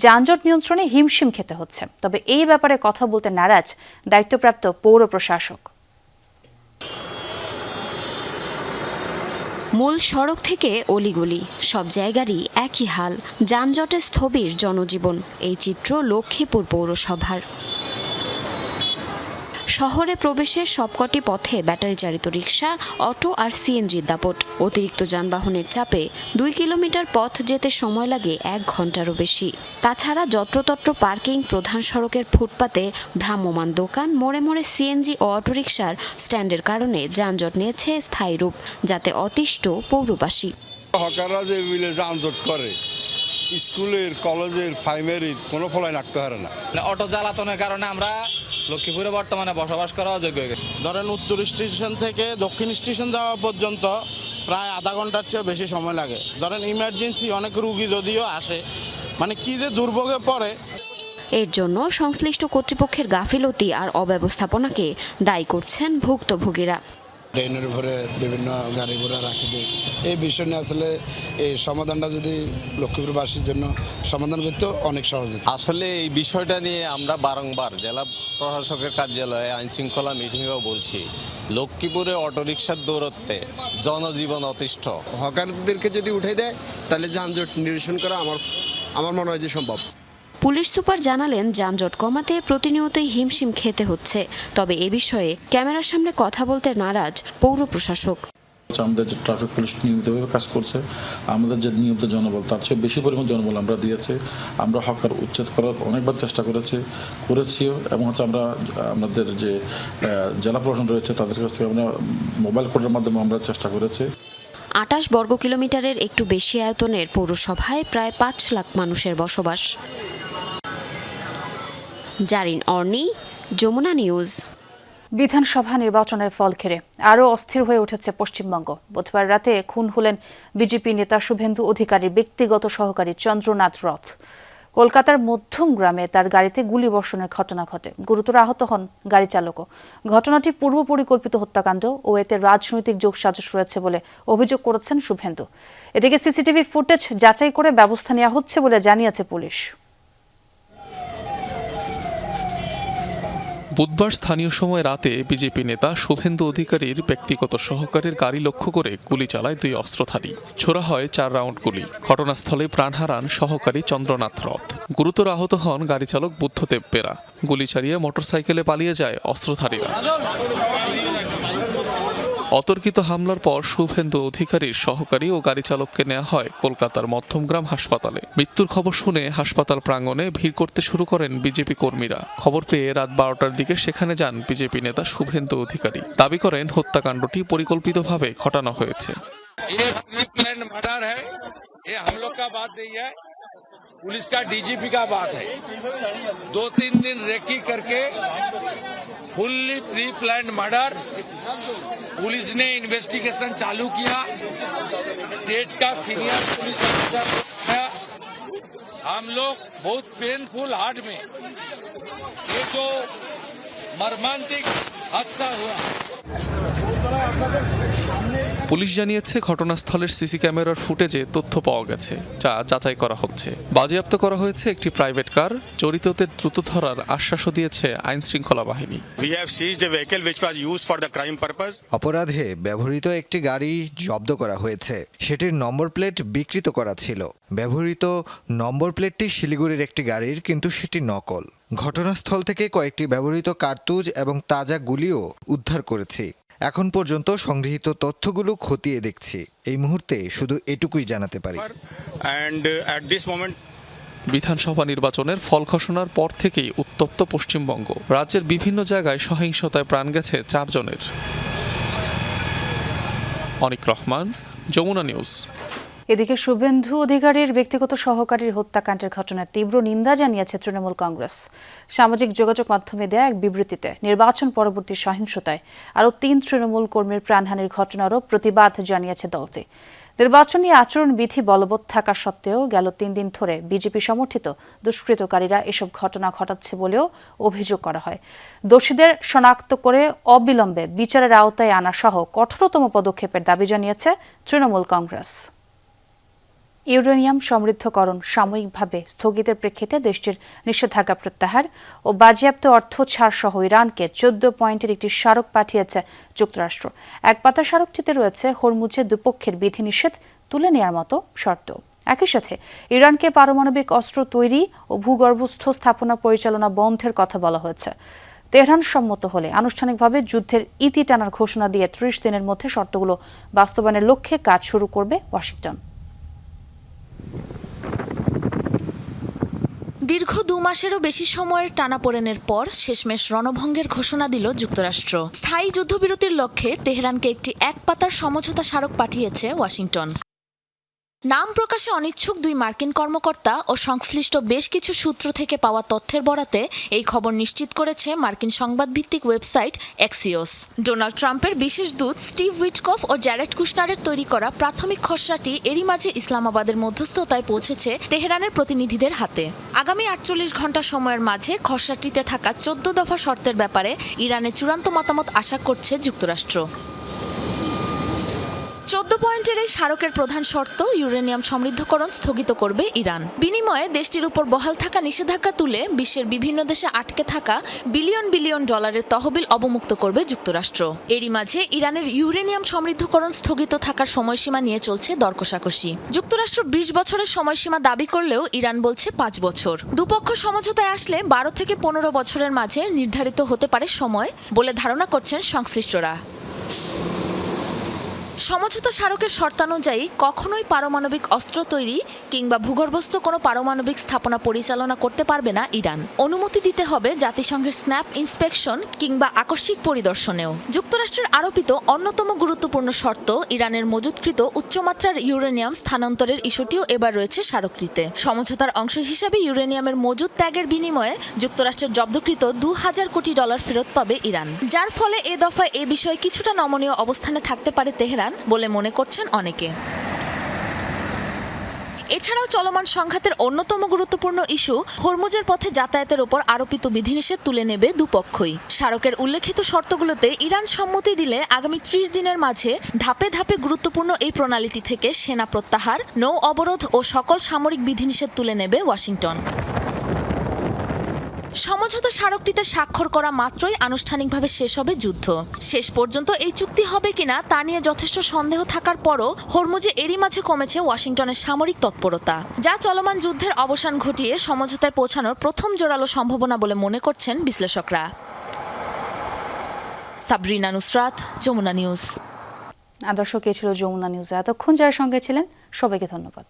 [SPEAKER 1] যানজট নিয়ন্ত্রণে হিমশিম খেতে হচ্ছে। তবে এই ব্যাপারে কথা বলতে নারাজ দায়িত্বপ্রাপ্ত পৌর প্রশাসক।
[SPEAKER 33] মূল সড়ক থেকে অলিগলি সব জায়গারই একই হাল, যানজটে স্থবির জনজীবন। এই চিত্র লক্ষ্মীপুর পৌরসভার। শহরে প্রবেশের সবকটি পথে ব্যাটারি চালিত রিকশা, অটো আর সিএনজির দাপট। অতিরিক্ত যানবাহনের চাপে 2 কিলোমিটার পথ যেতে সময় লাগে 1 ঘন্টারও বেশি। তাছাড়া যত্রতত্র পার্কিং, প্রধান সড়কের ফুটপাতে ভ্রাম্যমাণ দোকান, মোড়ে মোড়ে সিএনজি ও অটোরিকশার স্ট্যান্ডের কারণে যানজট নিয়েছে স্থায়ী রূপ, যাতে অতিষ্ঠ পৌরবাসী।
[SPEAKER 2] হকাররা যে যানজট করে, স্কুলের, কলেজের, প্রাইমারির কোনো ফলায় রাখতে পারে না।
[SPEAKER 6] অটো জ্বালাতনের কারণে আমরা লক্ষ্মীপুরে বর্তমানে বসবাস করা অযোগ্য হয়ে গেছে।
[SPEAKER 5] ধরেন উত্তর স্টেশন থেকে দক্ষিণ স্টেশন যাওয়া পর্যন্ত প্রায় আধা ঘন্টার চেয়ে বেশি সময় লাগে। ধরেন ইমার্জেন্সি অনেক রুগী যদিও আসে, মানে কি যে দুর্ভোগে পড়ে।
[SPEAKER 33] এর জন্য সংশ্লিষ্ট কর্তৃপক্ষের গাফিলতি আর অব্যবস্থাপনাকে দায়ী করছেন ভুক্তভোগীরা।
[SPEAKER 7] ড্রেনের উপরে বিভিন্ন গাড়ি ঘোড়া রাখি দিই। এই বিষয় নিয়ে আসলে এই সমাধানটা যদি লক্ষ্মীপুরবাসীর জন্য সমাধান করতে অনেক সহজ।
[SPEAKER 8] আসলে এই বিষয়টা নিয়ে আমরা বারংবার জেলা প্রশাসকের কার্যালয়ে আইন শৃঙ্খলা মিটিংয়েও বলছি, লক্ষ্মীপুরে অটোরিকশার দৌরত্বে জনজীবন অতিষ্ঠ।
[SPEAKER 9] হকারদেরকে যদি উঠে দেয় তাহলে যানজট নিরসন করা আমার মনে হয় যে সম্ভব।
[SPEAKER 33] পুলিশ সুপার জানালেন, যানজট কমাতে প্রতিনিয়তই হিমশিম খেতে হচ্ছে। তবে এ বিষয়ে ক্যামেরার সামনে কথা বলতে নারাজ পৌর প্রশাসক।
[SPEAKER 10] আমাদের যে ট্রাফিক পুলিশ নিয়মিতভাবে কাজ করছে, আমাদের যে নিয়মিত জনবল তার চেয়ে বেশি পরিমাণ জনবল আমরা দিয়েছি। আমরা হকার উচ্ছেদ করার অনেকবার চেষ্টা করেছিও এবং আমরা আমাদের যে জেলা প্রশাসন রয়েছে তাদের কাছ থেকে আমরা মোবাইল কোর্টের মাধ্যমে আমরা চেষ্টা করেছি।
[SPEAKER 33] 28 বর্গ কিলোমিটারের একটু বেশি আয়তনের পৌরসভায় প্রায় 5 লাখ মানুষের বসবাস। জারিন অর্নি, যমুনা নিউজ।
[SPEAKER 1] বিধানসভা নির্বাচনের ফল ঘিরে আরও অস্থির হয়ে উঠেছে পশ্চিমবঙ্গ। বুধবার রাতে খুন হলেন বিজেপি নেতা শুভেন্দু অধিকারীর ব্যক্তিগত সহকারী চন্দ্রনাথ রথ। কলকাতার মধ্যমগ্রামে তার গাড়িতে গুলিবর্ষণের ঘটনা ঘটে, গুরুতর আহত হন গাড়ি চালকও। ঘটনাটি পূর্ব পরিকল্পিত হত্যাকাণ্ড ও এতে রাজনৈতিক যোগসাজশ রয়েছে বলে অভিযোগ করেছেন শুভেন্দু। এদিকে সিসিটিভি ফুটেজ যাচাই করে ব্যবস্থা নেওয়া হচ্ছে বলে জানিয়েছে পুলিশ।
[SPEAKER 11] বুধবার স্থানীয় সময় রাতে বিজেপি নেতা শুভেন্দু অধিকারীর ব্যক্তিগত সহকারীর গাড়ি লক্ষ্য করে গুলি চালায় 2 অস্ত্রধারী। ছোড়া হয় 4 রাউন্ড গুলি। ঘটনাস্থলে প্রাণ হারান সহকারী চন্দ্রনাথ রথ। গুরুতর আহত হন গাড়ি চালক বুদ্ধদেব বেরা। গুলি চালিয়ে মোটরসাইকেলে পালিয়ে যায় অস্ত্রধারীরা। অতর্কিত হামলার পর শুভেন্দু অধিকারীর সহকারী ও গাড়ি চালককে নেওয়া হয় কলকাতার মধ্যমগ্রাম হাসপাতালে। মৃত্যুর খবর শুনে হাসপাতাল প্রাঙ্গণে ভিড় করতে শুরু করেন বিজেপি কর্মীরা। খবর পেয়ে রাত 12টার দিকে সেখানে যান বিজেপি নেতা শুভেন্দু অধিকারী। দাবি করেন হত্যাকাণ্ডটি পরিকল্পিতভাবে ঘটানো হয়েছে।
[SPEAKER 13] पुलिस का डीजीपी का बात है। 2-3 दिन रेकी करके fully pre planned murder, police ने इन्वेस्टिगेशन चालू किया। स्टेट का सीनियर पुलिस ऑफिसर है। हम लोग बहुत पेनफुल हार्ट में ये जो मर्मांतिक हादसा हुआ।
[SPEAKER 11] পুলিশ জানিয়েছে ঘটনাস্থলের সিসি ক্যামেরার ফুটেজে তথ্য পাওয়া গেছে, যা যাচাই করা হচ্ছে। বাজেয়াপ্ত করা হয়েছে একটি প্রাইভেট কার। জড়িতদের দ্রুত ধরার আশ্বাসও দিয়েছে আইন শৃঙ্খলা বাহিনী।
[SPEAKER 14] অপরাধে ব্যবহৃত একটি গাড়ি জব্দ করা হয়েছে। সেটির নম্বর প্লেট বিকৃত করা ছিল। ব্যবহৃত নম্বর প্লেটটি শিলিগুড়ির একটি গাড়ির, কিন্তু সেটি নকল। ঘটনাস্থল থেকে কয়েকটি ব্যবহৃত কার্তুজ এবং তাজা গুলিও উদ্ধার করেছি। এখন পর্যন্ত সংগৃহীত তথ্যগুলো খতিয়ে দেখছি। এই মুহূর্তে শুধু এটুকুই জানাতে পারি।
[SPEAKER 11] বিধানসভা নির্বাচনের ফল ঘোষণার পর থেকেই উত্তপ্ত পশ্চিমবঙ্গ। রাজ্যের বিভিন্ন জায়গায় সহিংসতায় প্রাণ গেছে 4 জনের। অনিক রহমান, যমুনা নিউজ।
[SPEAKER 1] এদিকে শুভেন্দু অধিকারীর ব্যক্তিগত সহকারীর হত্যাকাণ্ডের ঘটনার তীব্র নিন্দা জানিয়েছে তৃণমূল কংগ্রেস। সামাজিক যোগাযোগ মাধ্যমে দেয়া এক বিবৃতিতে নির্বাচন পরবর্তী সহিংসতায় আরও 3 তৃণমূল কর্মীর প্রাণহানির ঘটনারও প্রতিবাদ জানিয়েছে দলটি। নির্বাচনী আচরণবিধি বলবৎ থাকা সত্ত্বেও গেল 3 দিন ধরে বিজেপি সমর্থিত দুষ্কৃতকারীরা এসব ঘটনা ঘটাচ্ছে বলেও অভিযোগ করা হয়। দোষীদের শনাক্ত করে অবিলম্বে বিচারের আওতায় আনা সহ কঠোরতম পদক্ষেপের দাবি জানিয়েছে তৃণমূল কংগ্রেস। ইউরেনিয়াম সমৃদ্ধকরণ সাময়িকভাবে স্থগিতের প্রেক্ষিতে দেশটির নিষেধাজ্ঞা প্রত্যাহার ও বাজেয়াপ্ত অর্থ ছাড় সহ ইরানকে 14 পয়েন্টের একটি স্মারক পাঠিয়েছে যুক্তরাষ্ট্র। এক পাতা স্মারকটিতে রয়েছে হরমুজে দুপক্ষের বিধিনিষেধ তুলে নেওয়ার মতো শর্ত। একই সাথে ইরানকে পারমাণবিক অস্ত্র তৈরি ও ভূগর্ভস্থ স্থাপনা পরিচালনা বন্ধের কথা বলা হয়েছে। তেহরান সম্মত হলে আনুষ্ঠানিকভাবে যুদ্ধের ইতি টানার ঘোষণা দিয়ে ৩০ দিনের মধ্যে শর্তগুলো বাস্তবায়নের লক্ষ্যে কাজ শুরু করবে ওয়াশিংটন।
[SPEAKER 3] দীর্ঘ ২ মাসেরও বেশি সময়ের টানাপোড়েনের পর শেষমেশ রণভঙ্গের ঘোষণা দিল যুক্তরাষ্ট্র। স্থায়ী যুদ্ধবিরতির লক্ষ্যে তেহরানকে একটি এক পাতার সমঝোতা স্মারক পাঠিয়েছে ওয়াশিংটন। নাম প্রকাশে অনিচ্ছুক 2 মার্কিন কর্মকর্তা ও সংশ্লিষ্ট বেশ কিছু সূত্র থেকে পাওয়া তথ্যের বরাতে এই খবর নিশ্চিত করেছে মার্কিন সংবাদভিত্তিক ওয়েবসাইট এক্সিওস। ডোনাল্ড ট্রাম্পের বিশেষ দূত স্টিভ উইটকফ ও জ্যারেড কুশনারের তৈরি করা প্রাথমিক খসড়াটি এরই মাঝে ইসলামাবাদের মধ্যস্থতায় পৌঁছেছে তেহরানের প্রতিনিধিদের হাতে। আগামী 48 ঘণ্টা সময়ের মাঝে খসড়াটিতে থাকা 14 দফা শর্তের ব্যাপারে ইরানের চূড়ান্ত মতামত আশা করছে যুক্তরাষ্ট্র। 14 পয়েন্টের এই স্মারকের প্রধান শর্ত ইউরেনিয়াম সমৃদ্ধকরণ স্থগিত করবে ইরান। বিনিময়ে দেশটির উপর বহাল থাকা নিষেধাজ্ঞা তুলে বিশ্বের বিভিন্ন দেশে আটকে থাকা বিলিয়ন বিলিয়ন ডলারের তহবিল অবমুক্ত করবে যুক্তরাষ্ট্র। এরই মাঝে ইরানের ইউরেনিয়াম সমৃদ্ধকরণ স্থগিত থাকার সময়সীমা নিয়ে চলছে দরকষাকষি। যুক্তরাষ্ট্র 20 বছরের সময়সীমা দাবি করলেও ইরান বলছে 5 বছর। দুপক্ষ সমঝোতায় আসলে 12 থেকে 15 বছরের মাঝে নির্ধারিত হতে পারে সময় বলে ধারণা করছেন সংশ্লিষ্টরা। সমঝোতা স্মারকের শর্তানুযায়ী কখনোই পারমাণবিক অস্ত্র তৈরি কিংবা ভূগর্ভস্থ কোনো পারমাণবিক স্থাপনা পরিচালনা করতে পারবে না ইরান। অনুমতি দিতে হবে জাতিসংঘের স্ন্যাপ ইন্সপেকশন কিংবা আকস্মিক পরিদর্শনেও। যুক্তরাষ্ট্রের আরোপিত অন্যতম গুরুত্বপূর্ণ শর্ত ইরানের মজুতকৃত উচ্চমাত্রার ইউরেনিয়াম স্থানান্তরের ইস্যুটিও এবার রয়েছে স্মারকটিতে। সমঝোতার অংশ হিসাবে ইউরেনিয়ামের মজুত ত্যাগের বিনিময়ে যুক্তরাষ্ট্রের জব্দকৃত $2000 কোটি ফেরত পাবে ইরান, যার ফলে এ দফায় এ বিষয়ে কিছুটা নমনীয় অবস্থানে থাকতে পারে তেহরান বলে মনে করছেন অনেকে। এছাড়াও চলমান সংঘাতের অন্যতম গুরুত্বপূর্ণ ইস্যু হরমুজের পথে যাতায়াতের উপর আরোপিত বিধিনিষেধ তুলে নেবে দুপক্ষই। স্মারকের উল্লেখিত শর্তগুলোতে ইরান সম্মতি দিলে আগামী 30 দিনের মাঝে ধাপে ধাপে গুরুত্বপূর্ণ এই প্রণালীটি থেকে সেনা প্রত্যাহার, নৌ অবরোধ ও সকল সামরিক বিধিনিষেধ তুলে নেবে ওয়াশিংটন। সমঝোতা স্মারকটিতে স্বাক্ষর করা মাত্রই আনুষ্ঠানিকভাবে শেষ হবে যুদ্ধ। শেষ পর্যন্ত এই চুক্তি হবে কিনা তা নিয়ে যথেষ্ট সন্দেহ থাকার পরও হরমুজে এরই মাঝে কমেছে ওয়াশিংটনের সামরিক তৎপরতা, যা চলমান যুদ্ধের অবসান ঘটিয়ে সমঝোতায় পৌঁছানোর প্রথম জোরালো সম্ভাবনা বলে মনে করছেন বিশ্লেষকরা। সাবরিনা নুসরাত, যমুনা নিউজ।
[SPEAKER 1] দর্শক, এ ছিল যমুনা নিউজ। এতক্ষণ যারা সঙ্গে ছিলেন সবাইকে ধন্যবাদ।